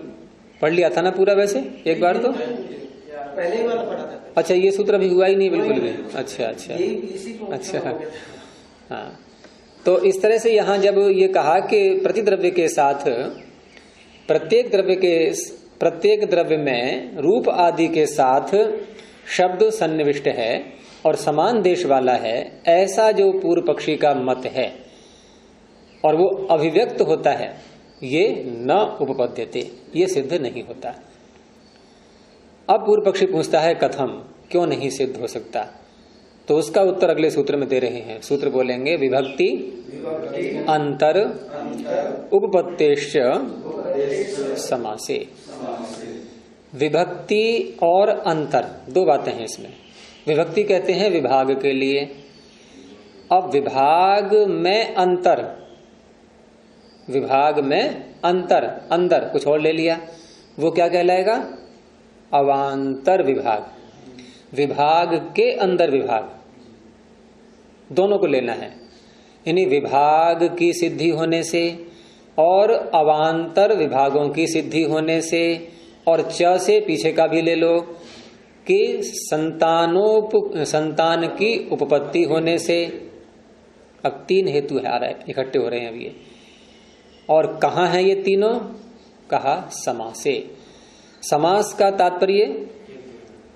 पढ़ लिया था ना पूरा, वैसे एक बार तो पहले वाला पढ़ा था। अच्छा, ये सूत्र अभी हुआ ही नहीं बिल्कुल भी। अच्छा हाँ, तो इस तरह से यहां जब ये कहा कि प्रतिद्रव्य के साथ प्रत्येक द्रव्य में रूप आदि के साथ शब्द सन्निविष्ट है और समान देश वाला है, ऐसा जो पूर्व पक्षी का मत है और वो अभिव्यक्त होता है, ये न उपपद्यते, ये सिद्ध नहीं होता। अब पूर्व पक्षी पूछता है कथम, क्यों नहीं सिद्ध हो सकता? तो उसका उत्तर अगले सूत्र में दे रहे हैं। सूत्र बोलेंगे विभक्ति अंतर उपपत्तेश्च समासे। विभक्ति और अंतर दो बातें हैं इसमें। विभक्ति कहते हैं विभाग के लिए। अब विभाग में अंतर, विभाग में अंतर, अंदर कुछ और ले लिया, वो क्या कहलाएगा? अवांतर विभाग। विभाग के अंदर विभाग, दोनों को लेना है। यानी विभाग की सिद्धि होने से और अवांतर विभागों की सिद्धि होने से, और च से पीछे का भी ले लो कि संतान की उपपत्ति होने से। अब तीन हेतु है आ रहा है, इकट्ठे हो रहे हैं अभी ये। और कहाँ है ये तीनों? कहा समासे। समास का तात्पर्य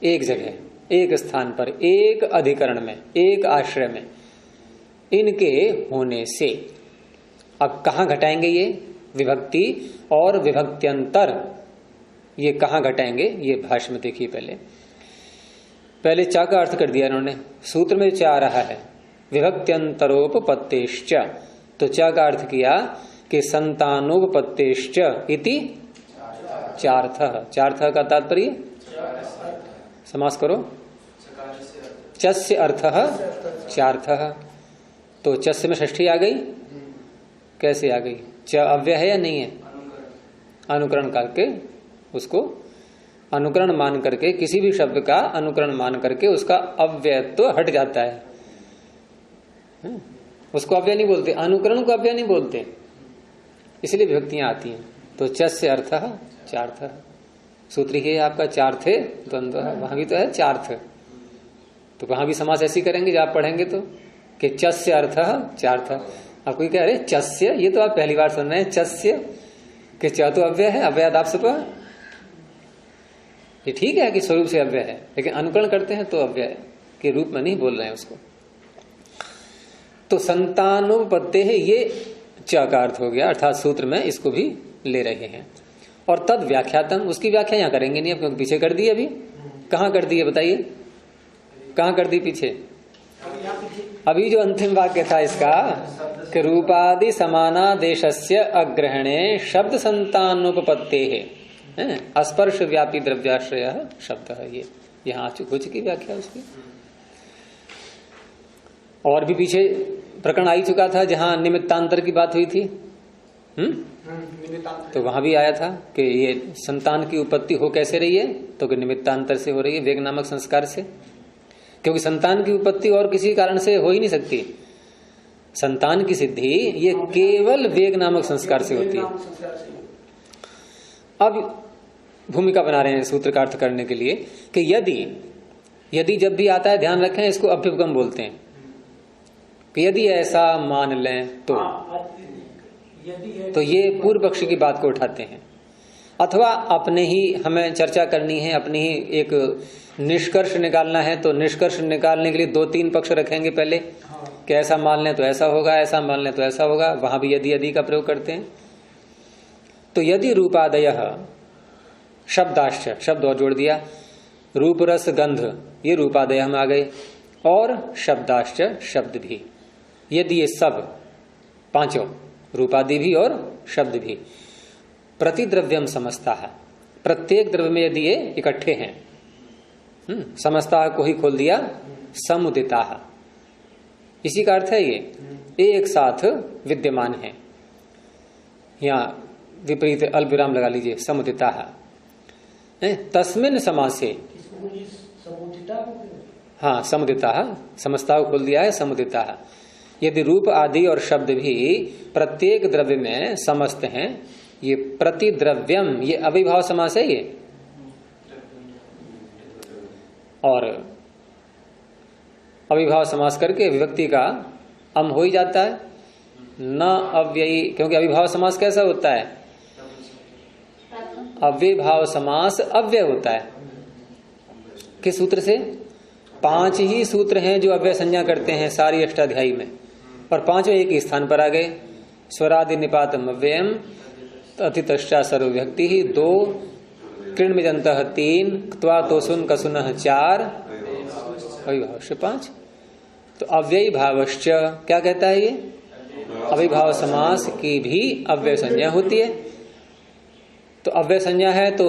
एक जगह, एक स्थान पर, एक अधिकरण में, एक आश्रय में इनके होने से। अब कहां घटाएंगे ये विभक्ति और विभक्त्यंतर, ये कहां घटाएंगे ये भाष्य में देखिए। पहले चा का अर्थ कर दिया इन्होंने, सूत्र में चा आ रहा है विभक्त्यंतरोपपत्तेश्च, तो चा का अर्थ किया कि संतानोपपत्तेश्च इति चार्थः। चार्थः का तात्पर्य समास करो, चस्य अर्थः चार्थः, तो चस्य में षष्ठी आ गई। कैसे आ गई? च अव्यय है या नहीं है? अनुकरण करके उसको, अनुकरण मान करके, किसी भी शब्द का अनुकरण मान करके उसका अव्ययत्व हट जाता है। उसको अव्यय नहीं बोलते, अनुकरण को अव्यय नहीं बोलते, इसलिए विभक्तियां आती हैं। तो चस्य अर्थः चार्थः, सूत्र ही है आपका चार्थे द्वंद्व, वहां भी तो है चार्थ, तो वहां भी समास ऐसी करेंगे जब आप पढ़ेंगे तो कि चस्य अर्थः चार्थः। आपको क्या अरे चस्य, ये तो आप पहली बार सुन रहे हैं, चस्य कि च तो अव्यय है, अव्यय आप सब, ये ठीक है कि स्वरूप से अव्यय है, लेकिन अनुकरण करते हैं तो अव्यय के रूप में नहीं बोल रहे हैं उसको। तो संतानोपत्ते है, ये च का अर्थ हो गया, अर्थात सूत्र में इसको भी ले रहे हैं। और तद व्याख्यातम, उसकी व्याख्या यहां करेंगे नहीं, क्योंकि पीछे कर दी। अभी कहां कर दी है बताइए, कहां कर दी पीछे? अभी जो अंतिम वाक्य था इसका कि रूपादि समानादेशस्य अग्रहणे शब्द संतानोपपत्ते है, स्पर्श व्यापी द्रव्याश्रय शब्द है, ये यहाँ हो चुकी व्याख्या उसकी। और भी पीछे प्रकरण आ ही चुका था जहां निमित्तांतर की बात हुई थी, तो वहां भी आया था कि ये संतान की उत्पत्ति हो कैसे रही है, तो कि निमित्तांतर से हो रही है, वेग नामक संस्कार से, क्योंकि संतान की उत्पत्ति और किसी कारण से हो ही नहीं सकती। संतान की सिद्धि ये केवल वेग नामक संस्कार से होती है। अब भूमिका बना रहे हैं सूत्र का अर्थ करने के लिए कि यदि जब भी आता है, ध्यान रखें इसको अभ्युपगम बोलते हैं, कि यदि ऐसा मान लें तो ये पूर्व पक्ष की बात को उठाते हैं, अथवा अपने ही हमें चर्चा करनी है, अपनी ही एक निष्कर्ष निकालना है, तो निष्कर्ष निकालने के लिए 2-3 पक्ष रखेंगे पहले, कि ऐसा मान लें तो ऐसा होगा, ऐसा मान लें तो ऐसा होगा, वहां भी यदि का प्रयोग करते हैं। तो यदि रूपादयः शब्दाश्च, शब्द और जोड़ दिया, रूप रस गंध, ये रूपादय में आ गए, और शब्दाश्च शब्द भी, यदि ये सब पांचों रूपादि भी और शब्द भी प्रतिद्रव्यम समझता है, प्रत्येक द्रव्य में यदि ये इकट्ठे हैं, समझता को ही खोल दिया, समुदिता, इसी का अर्थ है ये एक साथ विद्यमान है। यहां विपरीत अल्पविराम लगा लीजिए, समुदिता तस्मिन समासे, हाँ समुदिता, समझता को खोल दिया है समुदिता। यदि रूप आदि और शब्द भी प्रत्येक द्रव्य में समस्त हैं, ये प्रतिद्रव्यम, ये अविभाव समास है ये, और अविभाव समास करके विभक्ति का अम हो ही जाता है, न अव्ययी, क्योंकि अविभाव समास कैसा होता है? अव्यभाव समास अव्यय होता है। किस सूत्र से? 5 ही सूत्र हैं जो अव्यय संज्ञा करते हैं सारी अष्टाध्यायी में, और 5 एक ही स्थान पर आ गए। स्वरादि निपातम अव्ययम, अतितश्चा सर्वव्यक्ति 2, कृण्मजन्तः 3, क्त्वा तोसुन कसुनः 4, अविभावश्च 5। तो अव्ययी भावश्च क्या कहता है ये? अविभाव समास की भी अव्यय संज्ञा होती है। तो अव्यय संज्ञा है तो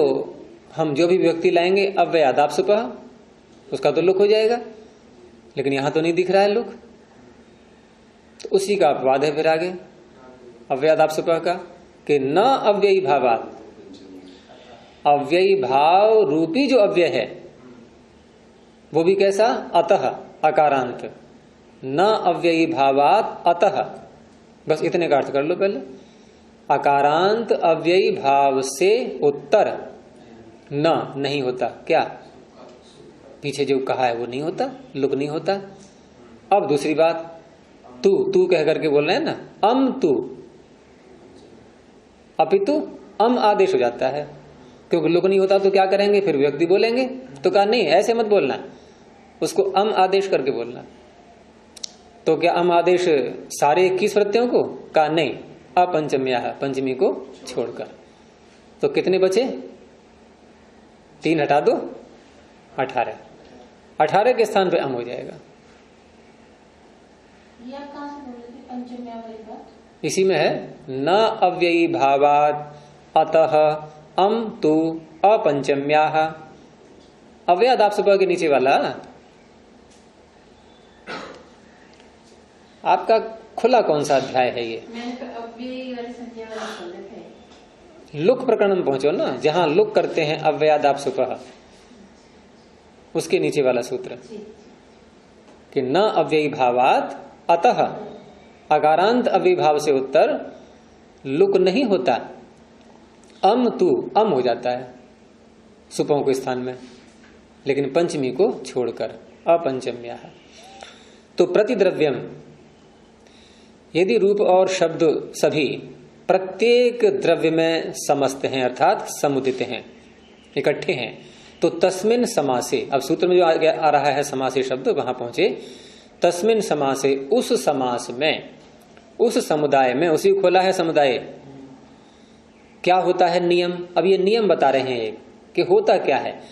हम जो भी विभक्ति लाएंगे अव्ययादाप सुपह, उसका तो लुक हो जाएगा, लेकिन यहां तो नहीं दिख रहा है लुक, तो उसी का अपवाद है फिर आगे अव्ययादाप सुपह का, कि न अव्ययी भावात, अव्ययी भाव रूपी जो अव्यय है वो भी कैसा? अतः अकारांत, न अव्ययी भावात अतः, बस इतने का अर्थ कर लो पहले। अकारांत अव्ययी भाव से उत्तर न नहीं होता, क्या? पीछे जो कहा है वो नहीं होता, लुक नहीं होता। अब दूसरी बात, तू कह करके बोल रहे हैं ना, अम तू, अपितु अम आदेश हो जाता है, क्योंकि लुक नहीं होता तो क्या करेंगे, फिर व्यक्ति बोलेंगे। तो कहा नहीं, ऐसे मत बोलना, उसको अम आदेश करके बोलना। तो क्या अम आदेश सारे 21 प्रत्ययों को? कहा नहीं, अपंचम्या, पंचमी को छोड़कर। तो कितने बचे? 3 हटा दो, 18। 18 के स्थान पे अम हो जाएगा। ये आप कहाँ से बोल रहे थे, पंचम्या वाली बात? इसी में है, न अव्ययी भावात अतः अम तु अपंचम्या। अव्ययाद आप सुबह के नीचे वाला आपका खुला कौन सा अध्याय है ये? मैंने अव्ययी वाली संज्ञा वाला बोल रहे थे। लुक प्रकरण में पहुंचो ना, जहां लुक करते हैं अव्ययाद आप सुबह, उसके नीचे वाला सूत्र कि न अव्ययी भावात अतः, अकारांत अव्ययीभाव से उत्तर लुक नहीं होता, अम तू अम हो जाता है सुपों के स्थान में, लेकिन पंचमी को छोड़कर अपंचम्या। तो प्रतिद्रव्यम, यदि रूप और शब्द सभी प्रत्येक द्रव्य में समस्त हैं, अर्थात समुदित हैं, इकट्ठे हैं, तो तस्मिन समासे, अब सूत्र में जो आ रहा है समासे शब्द, वहां पहुंचे। तस्मिन समासे, उस समास में, उस समुदाय में, उसी खोला है समुदाय, क्या होता है नियम। अब ये नियम बता रहे हैं कि होता क्या है।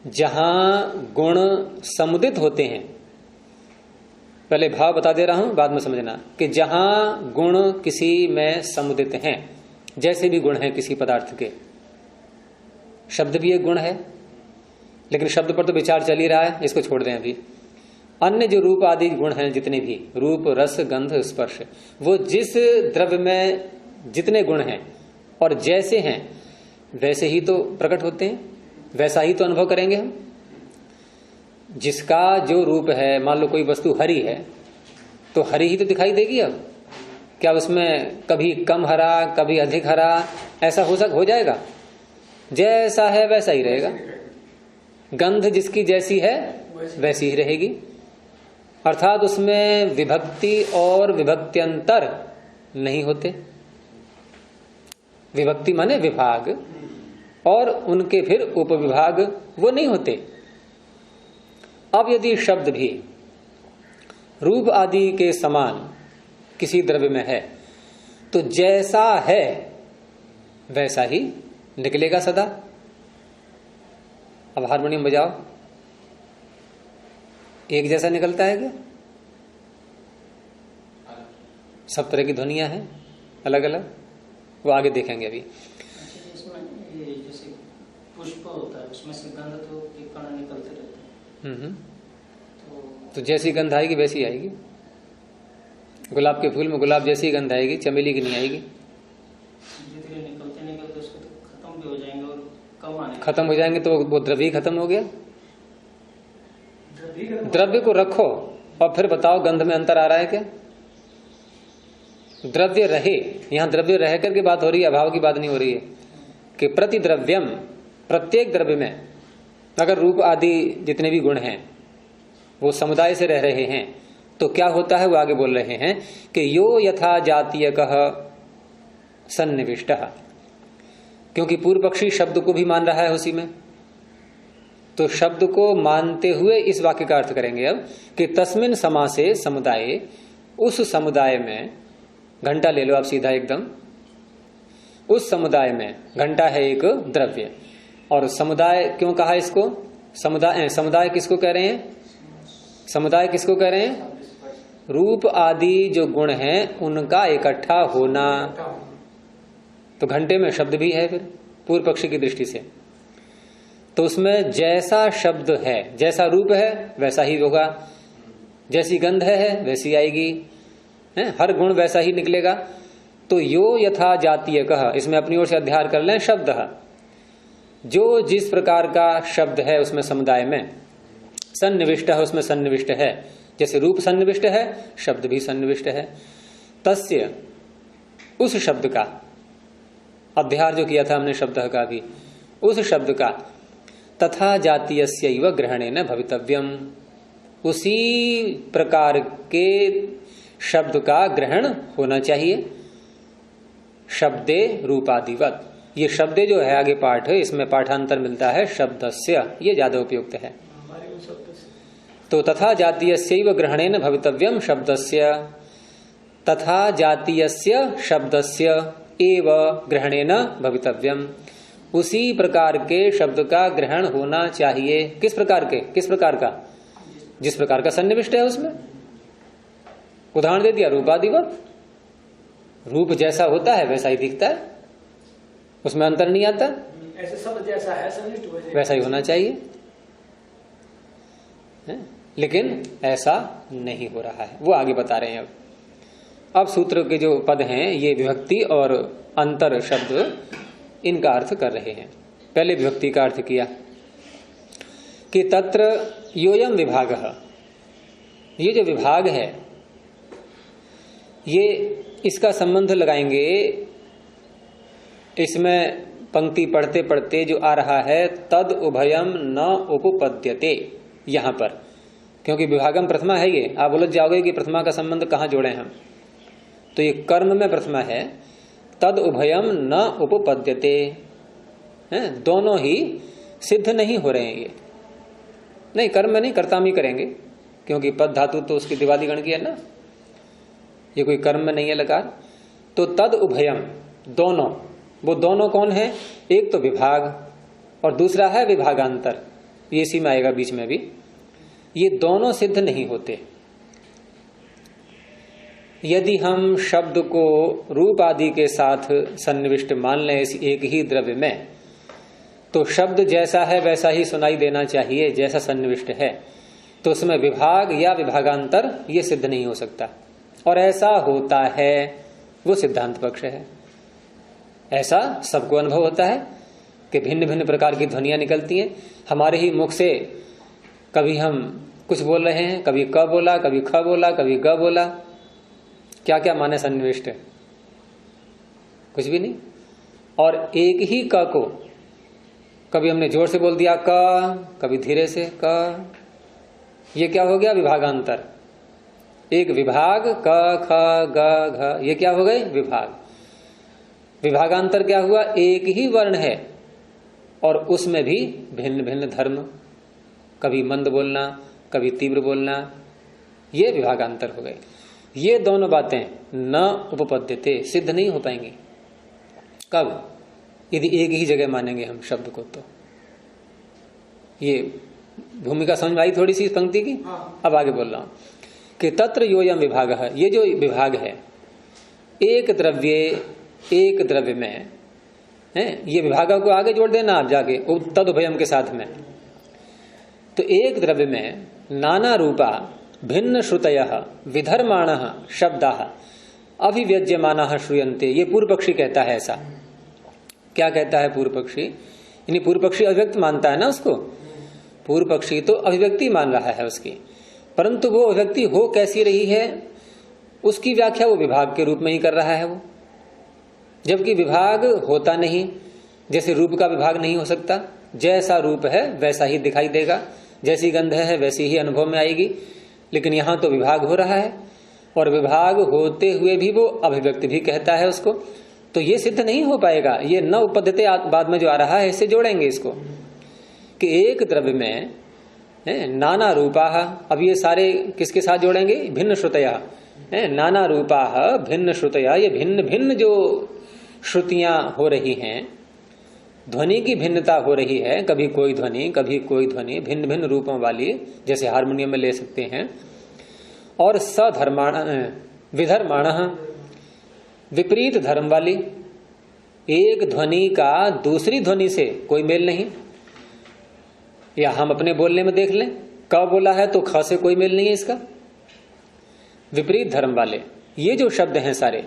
जहां गुण समुदित होते हैं, पहले भाव बता दे रहा हूं, बाद में समझना, कि जहां गुण किसी में समुदित हैं, जैसे भी गुण हैं किसी पदार्थ के, शब्द भी एक गुण है, लेकिन शब्द पर तो विचार चल ही रहा है, इसको छोड़ दें अभी। अन्य जो रूप आदि गुण हैं, जितने भी रूप, रस, गंध, स्पर्श, वो जिस द्रव्य में जितने गुण हैं और जैसे हैं वैसे ही तो प्रकट होते हैं, वैसा ही तो अनुभव करेंगे हम। जिसका जो रूप है, मान लो कोई वस्तु हरी है तो हरी ही तो दिखाई देगी। अब क्या उसमें कभी कम हरा, कभी अधिक हरा, ऐसा हो जाएगा? जैसा है वैसा ही रहेगा। गंध जिसकी जैसी है वैसी ही रहेगी, अर्थात उसमें विभक्ति और विभक्त्यंतर नहीं होते। विभक्ति माने विभाग, और उनके फिर उपविभाग वो नहीं होते। अब यदि शब्द भी रूप आदि के समान किसी द्रव्य में है, तो जैसा है वैसा ही निकलेगा सदा। अब हारमोनियम बजाओ, एक जैसा निकलता है क्या? सब तरह की ध्वनियां हैं अलग अलग, वो आगे देखेंगे अभी। जैसे पुष्प होता है, उसमें से गंध तो एक कण निकलते रहते हैं। तो जैसी गंध आएगी वैसी आएगी। गुलाब के फूल में गुलाब जैसी गंध आएगी, चमेली की नहीं आएगी। धीरे-धीरे निकलते निकलते उसको तो खत्म भी हो जाएंगे और कम आने, खत्म हो जाएंगे तो वो द्रव्य ही खत्म हो गया। द्रव्य को रखो और फिर बताओ गंध में अंतर आ रहा है क्या? द्रव्य रहे, यहां द्रव्य रह करके बात हो रही है, अभाव की बात नहीं हो रही है। कि प्रतिद्रव्यम, प्रत्येक द्रव्य में अगर रूप आदि जितने भी गुण हैं वो समुदाय से रह रहे हैं, तो क्या होता है वो आगे बोल रहे हैं कि यो यथा जातीयकः सन्निविष्टः, क्योंकि पूर्व पक्षी शब्द को भी मान रहा है उसी में, तो शब्द को मानते हुए इस वाक्य का अर्थ करेंगे अब कि तस्मिन समासे समुदाय, उस समुदाय में, घंटा ले लो आप सीधा एकदम, उस समुदाय में, घंटा है एक द्रव्य, और समुदाय क्यों कहा इसको? समुदाय किसको कह रहे हैं? समुदाय किसको कह रहे हैं? रूप आदि जो गुण हैं उनका इकट्ठा होना। तो घंटे में शब्द भी है फिर पूर्व पक्षी की दृष्टि से, तो उसमें जैसा शब्द है, जैसा रूप है वैसा ही होगा, जैसी गंध है वैसी आएगी, है? हर गुण वैसा ही निकलेगा। तो यो यथा जातीय कह, इसमें अपनी ओर से अध्याय कर लें शब्द, जो जिस प्रकार का शब्द है उसमें समुदाय में, सन्निविष्ट है उसमें सन्निविष्ट है, जैसे रूप सन्निविष्ट है शब्द भी सन्निविष्ट है। तस्य, उस शब्द का अध्याय जो किया था हमने शब्द का भी, उस शब्द का तथा जातीयस्यैव ग्रहणेन भवितव्यम, उसी प्रकार के शब्द का ग्रहण होना चाहिए। शब्दे रूपादिवत, ये शब्द जो है आगे पाठ है, इसमें पाठांतर मिलता है शब्दस्य, ये ज्यादा उपयुक्त है। तो तथा जातीयस्यैव ग्रहणेन भवितव्यम शब्दस्य, तथा जातीयस्य शब्दस्य एव ग्रहणेन भवितव्यम, उसी प्रकार के शब्द का ग्रहण होना चाहिए। किस प्रकार के? किस प्रकार का? जिस प्रकार का सन्निविष्ट है उसमें। उदाहरण दे दिया रूपादिवत, रूप जैसा होता है वैसा ही दिखता है, उसमें अंतर नहीं आता। ऐसे सब जैसा है सन्निविष्ट वैसा ही होना चाहिए है? लेकिन ऐसा नहीं हो रहा है, वो आगे बता रहे हैं। अब सूत्र के जो पद हैं ये विभक्ति और अंतर शब्द इनका अर्थ कर रहे हैं। पहले विभक्ति का अर्थ किया कि तत्र योयम विभाग, ये जो विभाग है ये इसका संबंध लगाएंगे, इसमें पंक्ति पढ़ते पढ़ते जो आ रहा है तद उभयम न उपपद्यते, यहां पर क्योंकि विभागम प्रथमा है ये, आप उलझ जाओगे कि प्रथमा का संबंध कहां जोड़े हम। तो ये कर्म में प्रथमा है, तद उभयम न उपपद्यते, दोनों ही सिद्ध नहीं हो रहे हैं। ये नहीं, कर्म में नहीं, कर्ता में करेंगे क्योंकि पद धातु तो उसकी दिवादी गण की है ना, ये कोई कर्म में नहीं है लकार। तो तद उभयम, दोनों, वो दोनों कौन है? एक तो विभाग और दूसरा है विभागांतर, ये इसी में आएगा बीच में भी। ये दोनों सिद्ध नहीं होते। यदि हम शब्द को रूप आदि के साथ सन्निविष्ट मान लें इस एक ही द्रव्य में, तो शब्द जैसा है वैसा ही सुनाई देना चाहिए जैसा सन्निविष्ट है, तो उसमें विभाग या विभागांतर ये सिद्ध नहीं हो सकता। और ऐसा होता है वो सिद्धांत पक्ष है। ऐसा सबको अनुभव होता है कि भिन्न भिन्न प्रकार की ध्वनियां निकलती हैं हमारे ही मुख से। कभी हम कुछ बोल रहे हैं, कभी क बोला, कभी ख बोला, कभी ग बोला, क्या क्या माने सन्निविष्ट? कुछ भी नहीं। और एक ही क को कभी हमने जोर से बोल दिया क, कभी धीरे से क, ये क्या हो गया? विभागांतर। एक विभाग क ख ग घ, ये क्या हो गए? विभाग। विभागांतर क्या हुआ? एक ही वर्ण है और उसमें भी भिन्न भिन्न धर्म, कभी मंद बोलना, कभी तीव्र बोलना, ये विभागांतर हो गए। ये दोनों बातें न उपपद्यते, सिद्ध नहीं हो पाएंगी। कब? यदि एक ही जगह मानेंगे हम शब्द को। तो ये भूमिका समझ में आई थोड़ी सी इस पंक्ति की। अब आगे बोल रहा हूं कि तत्र योयम विभाग है, ये जो विभाग है एक द्रव्य एक द्रव्य में है, ये विभाग को आगे जोड़ देना आप जाके तद उभयम के साथ में। तो एक द्रव्य में नाना रूपा भिन्न श्रुतयः विधर्माणः शब्दाः अभिव्यज्यमानाः श्रूयन्ते, ये पूर्व पक्षी कहता है। ऐसा क्या कहता है पूर्व पक्षी? यानी पूर्व पक्षी अभिव्यक्त मानता है ना उसको। पूर्व पक्षी तो अभिव्यक्ति मान रहा है उसकी, परंतु वो अभिव्यक्ति हो कैसी रही है उसकी व्याख्या वो विभाग के रूप में ही कर रहा है वो, जबकि विभाग होता नहीं। जैसे रूप का विभाग नहीं हो सकता, जैसा रूप है वैसा ही दिखाई देगा, जैसी गंध है वैसी ही अनुभव में आएगी। लेकिन यहां तो विभाग हो रहा है और विभाग होते हुए भी वो अभिव्यक्ति भी कहता है उसको, तो ये सिद्ध नहीं हो पाएगा। ये न उपपद्यते बाद में जो आ रहा है इससे जोड़ेंगे इसको कि एक द्रव्य में नाना रूपा। अब ये सारे किसके साथ जोड़ेंगे? भिन्न श्रुतया, नाना रूपा भिन्न श्रुतया, ये भिन्न भिन्न जो श्रुतियां हो रही हैं, ध्वनि की भिन्नता हो रही है, कभी कोई ध्वनि कभी कोई ध्वनि, भिन्न भिन्न रूपों वाली, जैसे हारमोनियम में ले सकते हैं। और सधर्माण विधर्माण, विपरीत धर्म वाली, एक ध्वनि का दूसरी ध्वनि से कोई मेल नहीं। या हम अपने बोलने में देख लें, क बोला है तो ख से कोई मेल नहीं है इसका। विपरीत धर्म वाले ये जो शब्द हैं सारे।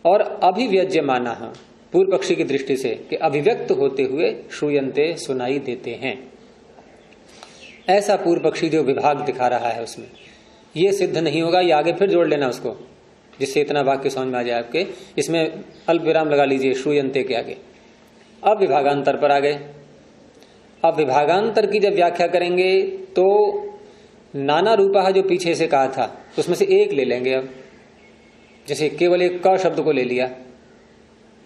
और अभिव्यज्यमाना, पूर्व पक्षी की दृष्टि से कि अभिव्यक्त होते हुए श्रूयन्ते, सुनाई देते हैं। ऐसा पूर्व पक्षी जो विभाग दिखा रहा है उसमें ये सिद्ध नहीं होगा। ये आगे फिर जोड़ लेना उसको, जिससे इतना वाक्य समझ में आ जाए आपके। इसमें अल्प विराम लगा लीजिए श्रूयन्ते के आगे। अब विभागांतर पर आ गए। अब विभागांतर की जब व्याख्या करेंगे तो नाना रूपा जो पीछे से कहा था उसमें से एक ले लेंगे। अब जैसे केवल एक क शब्द को ले लिया,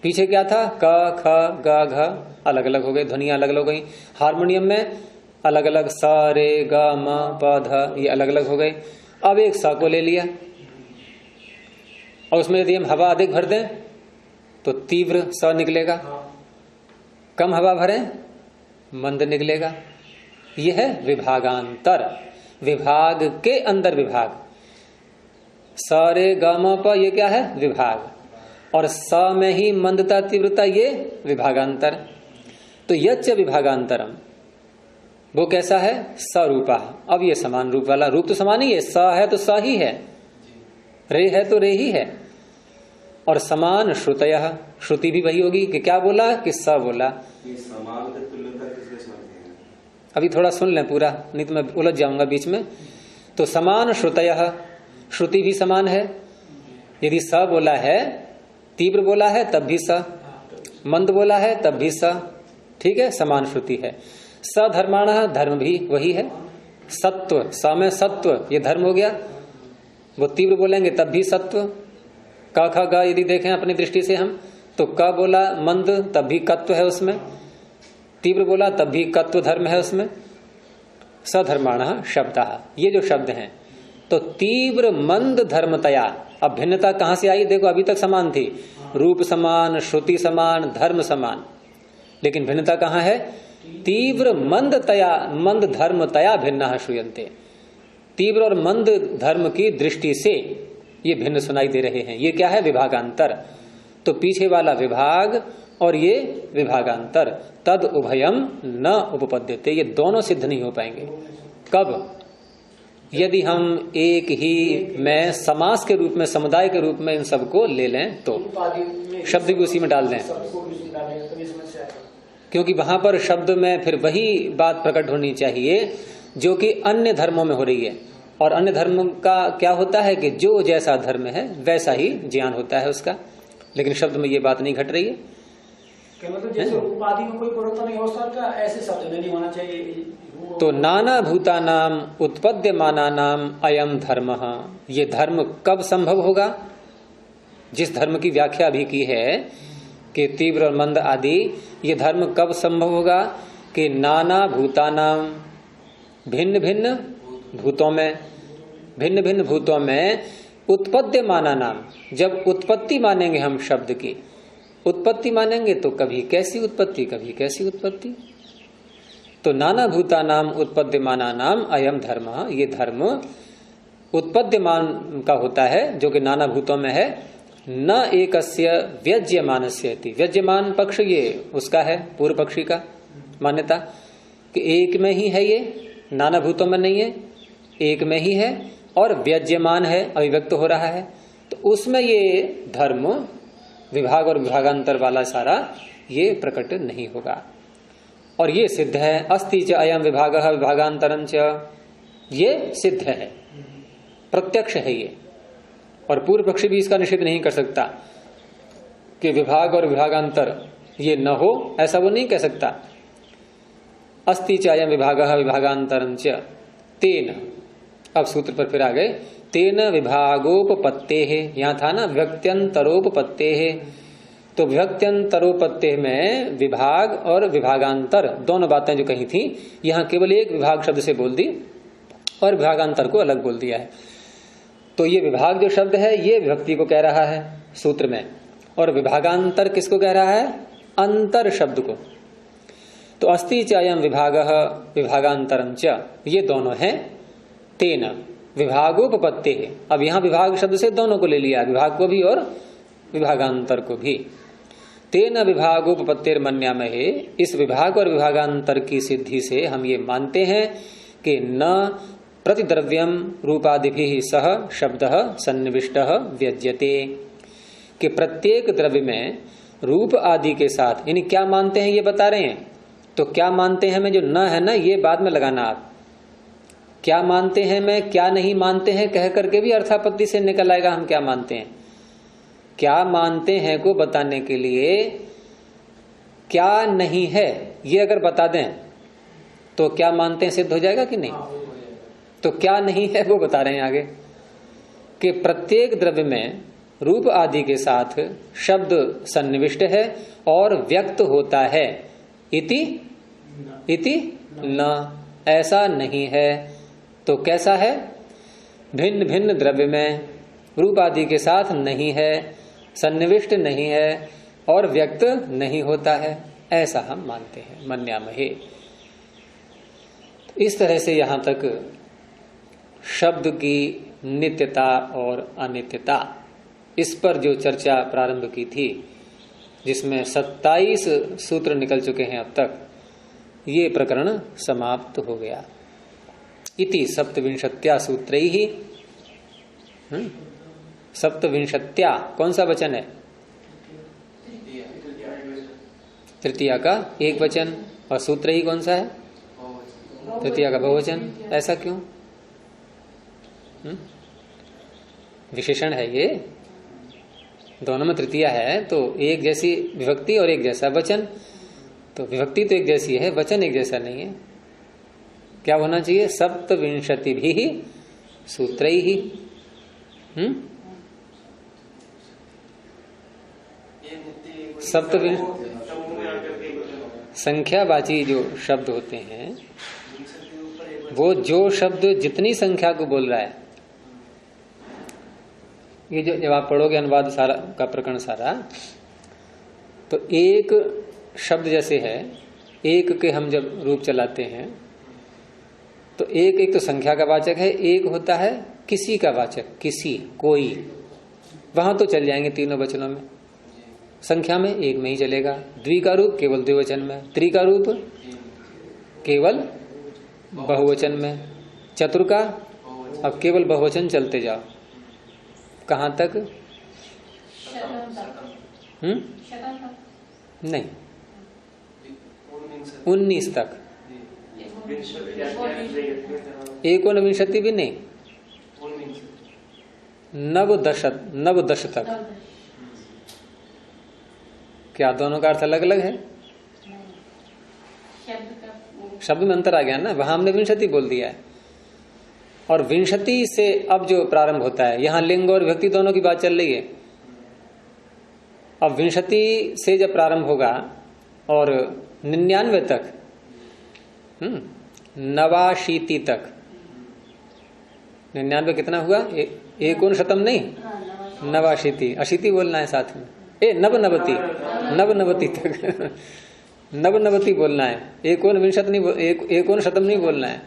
पीछे क्या था? क ख ग घ, अलग अलग हो गए, ध्वनियां अलग अलग हो गई। हारमोनियम में अलग अलग स रे ग म प ध, ये अलग अलग हो गए। अब एक स को ले लिया और उसमें यदि हम हवा अधिक भर दें तो तीव्र स निकलेगा, कम हवा भरें मंद निकलेगा। यह है विभागांतर, विभाग के अंदर विभाग। स रे ग म प, ये क्या है? विभाग। और स में ही मंदता तीव्रता, ये विभागांतर। तो यच्च विभागांतरम, वो कैसा है? सरूपा। अब ये समान रूप वाला, रूप तो समान ही है, स है तो स ही है, रे है तो रे ही है। और समान श्रुतयः, श्रुति भी वही होगी कि क्या बोला? कि स बोला। ये समान की तुल्यता किसके समझते हैं? अभी थोड़ा सुन लें पूरा, नहीं तो मैं उलझ जाऊंगा बीच में। तो समान श्रुतयः, श्रुति भी समान है। यदि स बोला है, तीव्र बोला है तब भी स, मंद बोला है तब भी स, ठीक है, समान श्रुति है। स धर्माणः, धर्म भी वही है। सत्व, स में सत्व, ये धर्म हो गया। वो तीव्र बोलेंगे तब भी सत्व। क ख ग यदि देखें अपनी दृष्टि से हम, तो क बोला मंद तब भी कत्व है उसमें, तीव्र बोला तब भी कत्व धर्म है उसमें। सधर्माणः शब्दः, ये जो शब्द हैं, तो तीव्र मंद धर्मतया। अब भिन्नता कहां से आई? देखो अभी तक समान थी, रूप समान, श्रुति समान, धर्म समान, लेकिन भिन्नता कहां है? तीव्र मंदतया, मंद धर्मतया भिन्नः श्रूयन्ते। तीव्र और मंद धर्म की दृष्टि से ये भिन्न सुनाई दे रहे हैं। ये क्या है? विभागांतर। तो पीछे वाला विभाग और ये विभागांतर, तद उभयम न उपपद्यते, ये दोनों सिद्ध नहीं हो पाएंगे। कब? यदि हम एक ही में समास के रूप में, समुदाय के रूप में इन सबको ले लें तो, शब्द भी उसी में डाल दें, क्योंकि वहां पर शब्द में फिर वही बात प्रकट होनी चाहिए जो कि अन्य धर्मों में हो रही है। और अन्य धर्म का क्या होता है कि जो जैसा धर्म है वैसा ही ज्ञान होता है उसका, लेकिन शब्द में ये बात नहीं घट रही है। मतलब जैसे उपाधि में कोई परिवर्तन नहीं हो सकता, ऐसे शब्द में नहीं होना चाहिए। तो नाना भूतानाम उत्पद्यमानानाम अयम धर्म, ये धर्म कब संभव होगा? जिस धर्म की व्याख्या भी की है कि तीव्र और मंद आदि, ये धर्म कब संभव होगा? कि नाना भूतानाम, भिन्न भिन्न भूतों में, भिन्न भिन्न भूतों में उत्पद्यमानानाम, जब उत्पत्ति मानेंगे हम शब्द की, उत्पत्ति मानेंगे तो कभी कैसी उत्पत्ति, कभी कैसी उत्पत्ति। तो नाना भूतानाम उत्पद्यमानानाम अयम धर्म, ये धर्म उत्पद्यमान का होता है जो कि नाना भूतों में है। न एकस्य व्यज्यमानस्य इति, व्यज्यमान पक्ष ये उसका है, पूर्व पक्षी का मान्यता कि एक में ही है, ये नाना भूतों में नहीं है, एक में ही है और व्यज्यमान है, अभिव्यक्त हो रहा है। तो उसमें ये धर्म विभाग और विभागांतर वाला सारा ये प्रकट नहीं होगा। और ये सिद्ध है, अस्ति च अयम विभागः विभागांतरं च, ये सिद्ध है, प्रत्यक्ष है ये। और पूर्व पक्षी भी इसका निषेध नहीं कर सकता कि विभाग और विभागांतर ये न हो, ऐसा वो नहीं कह सकता। अस्ति च अयम विभागः विभागांतरं च तेन, अब सूत्र पर फिर आ गए, तेन विभागोपपत्ते है, यहां था ना व्यक्त्यंतरोपपत्ते है, तो व्यक्त्यंतरोपत्ते में विभाग और विभागांतर दोनों बातें जो कही थी, यहां केवल एक विभाग शब्द से बोल दी और विभागांतर को अलग बोल दिया है। तो ये विभाग जो शब्द है ये विभक्ति को कह रहा है सूत्र में, और विभागांतर किसको कह रहा है? अंतर शब्द को। तो अस्ति च अयम विभागः विभागांतरं च, ये दोनों हैं। तेन विभागोपपत्ते है, अब यहां विभाग शब्द से दोनों को ले लिया, विभाग को भी और विभागांतर को भी। तेन विभागोपपत्तिर मन्यामहे, इस विभाग और विभागांतर की सिद्धि से हम ये मानते हैं कि न प्रतिद्रव्यम रूपादिभिः सह शब्दः सन्निविष्टः व्यज्यते, कि प्रत्येक द्रव्य में रूप आदि के साथ, यानी क्या मानते हैं ये बता रहे हैं। तो क्या मानते हैं में जो न है ना, ये बाद में लगाना आप, क्या मानते हैं में क्या नहीं मानते हैं कह करके भी अर्थापत्ति से निकल आएगा हम क्या मानते हैं। क्या मानते हैं को बताने के लिए क्या नहीं है ये अगर बता दें तो क्या मानते हैं सिद्ध हो जाएगा कि नहीं। तो क्या नहीं है वो बता रहे हैं आगे कि प्रत्येक द्रव्य में रूप आदि के साथ शब्द सन्निविष्ट है और व्यक्त होता है। इति न, ऐसा नहीं है। तो कैसा है? भिन्न भिन्न द्रव्य में रूप आदि के साथ नहीं है, सन्निविष्ट नहीं है और व्यक्त नहीं होता है, ऐसा हम मानते हैं। मन्यामहे। इस तरह से यहां तक शब्द की नित्यता और अनित्यता, इस पर जो चर्चा प्रारंभ की थी, जिसमें 27 सूत्र निकल चुके हैं अब तक, ये प्रकरण समाप्त हो गया। इति सप्तविंशत्या सूत्रैहि। सप्तविंशत्या कौन सा वचन है? तृतीया का एक वचन। और सूत्र ही कौन सा है? तृतीया का बहुवचन। ऐसा क्यों? विशेषण है ये, दोनों में तृतीया है, तो एक जैसी विभक्ति और एक जैसा वचन। तो विभक्ति तो एक जैसी है, वचन एक जैसा नहीं है। क्या होना चाहिए? सप्तविंशति भी सूत्रैहि। संख्यावाची जो शब्द होते हैं, वो जो शब्द जितनी संख्या को बोल रहा है, ये जो जब आप पढ़ोगे अनुवाद सारा का प्रकरण सारा, तो एक शब्द जैसे है, एक के हम जब रूप चलाते हैं तो एक तो संख्या का वाचक है, एक होता है किसी का वाचक, किसी, कोई। वहां तो चल जाएंगे तीनों वचनों में। संख्या में एक में ही चलेगा। द्वि का रूप केवल द्विवचन में, त्रि का रूप केवल बहुवचन में, चतुर का अब केवल बहुवचन चलते जाओ। कहां तक? नहीं, 19 तक। एकोनविंशति भी नहीं, नवदश तक। क्या दोनों का अर्थ अलग अलग है? शब्द में अंतर आ गया ना, वहां हमने विंशति बोल दिया है। और विंशति से अब जो प्रारंभ होता है, यहां लिंग और विभक्ति दोनों की बात चल रही है। अब विंशति से जब प्रारंभ होगा और 99 तक, 89 तक, 99 कितना हुआ? 59 नहीं, 89, 80 बोलना है साथ में। 99 तक 99 बोलना है, 59 नहीं बोलना है।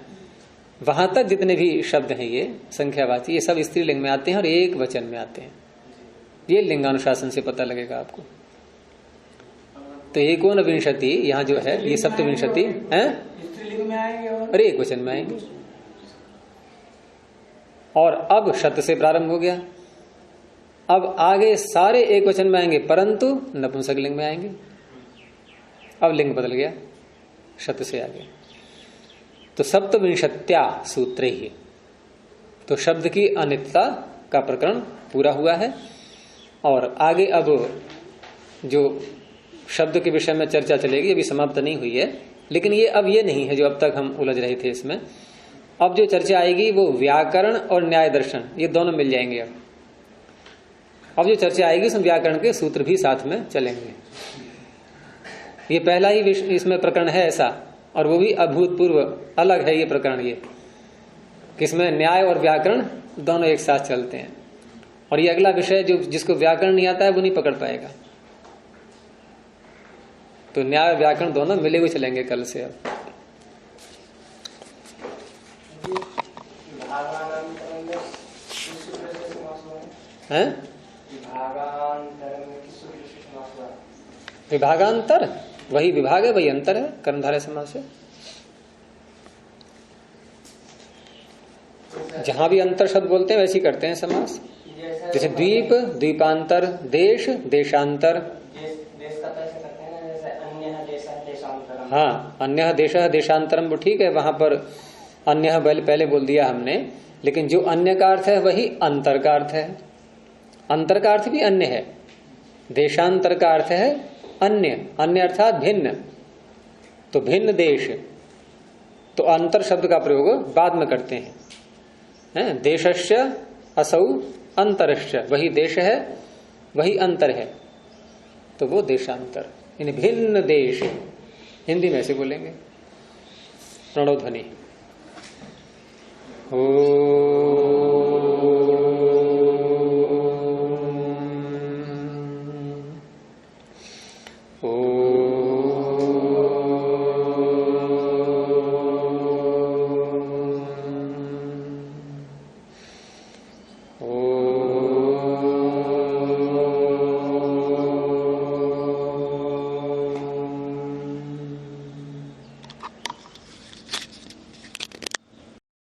वहां तक जितने भी शब्द हैं ये संख्यावाची, ये सब स्त्रीलिंग में आते हैं और एक वचन में आते हैं। ये लिंगानुशासन से पता लगेगा आपको। तो एकोनविंशति यहाँ जो है, ये सप्तविंशति है, स्त्रीलिंग में आएंगे और एक वचन में आएंगे। और अब शत से प्रारंभ हो गया, अब आगे सारे एक वचन में आएंगे, परंतु नपुंसक लिंग में आएंगे। अब लिंग बदल गया, शत से आगे। तो सप्तविंशत्या सूत्र ही, तो शब्द की अनित्यता का प्रकरण पूरा हुआ है। और आगे अब जो शब्द के विषय में चर्चा चलेगी, अभी समाप्त नहीं हुई है, लेकिन ये अब ये नहीं है जो अब तक हम उलझ रहे थे इसमें। अब जो चर्चा आएगी वो व्याकरण और न्याय दर्शन, ये दोनों मिल जाएंगे। अब जो चर्चा आएगी उसमें व्याकरण के सूत्र भी साथ में चलेंगे। ये पहला ही इसमें प्रकरण है ऐसा, और वो भी अभूतपूर्व अलग है ये प्रकरण, ये किसमें न्याय और व्याकरण दोनों एक साथ चलते हैं। और ये अगला विषय जो जिसको व्याकरण नहीं आता है वो नहीं पकड़ पाएगा। तो न्याय और व्याकरण दोनों मिले हुए चलेंगे कल से। अब हैं? विभागांतर, वही विभाग है, वही अंतर है, कर्मधारय समास से। जहां भी अंतर शब्द बोलते हैं वैसे ही करते हैं समास। जैसे द्वीप, द्वीपांतर, देश, देशांतर। हाँ, अन्य देश देशांतरम, वो ठीक है, वहां पर अन्य पहले बोल दिया हमने, लेकिन जो अन्य का अर्थ है वही अंतर का अर्थ है। अंतर का अर्थ भी अन्य है, देशांतर का अर्थ है अन्य, अन्य अर्थात भिन्न। तो भिन्न देश, तो अंतर शब्द का प्रयोग बाद में करते हैं। देशस्य असौ अंतरश्च, वही देश है वही अंतर है, तो वो देशांतर, यानी भिन्न देश। हिंदी में ऐसे बोलेंगे, प्रणव ध्वनि। ओ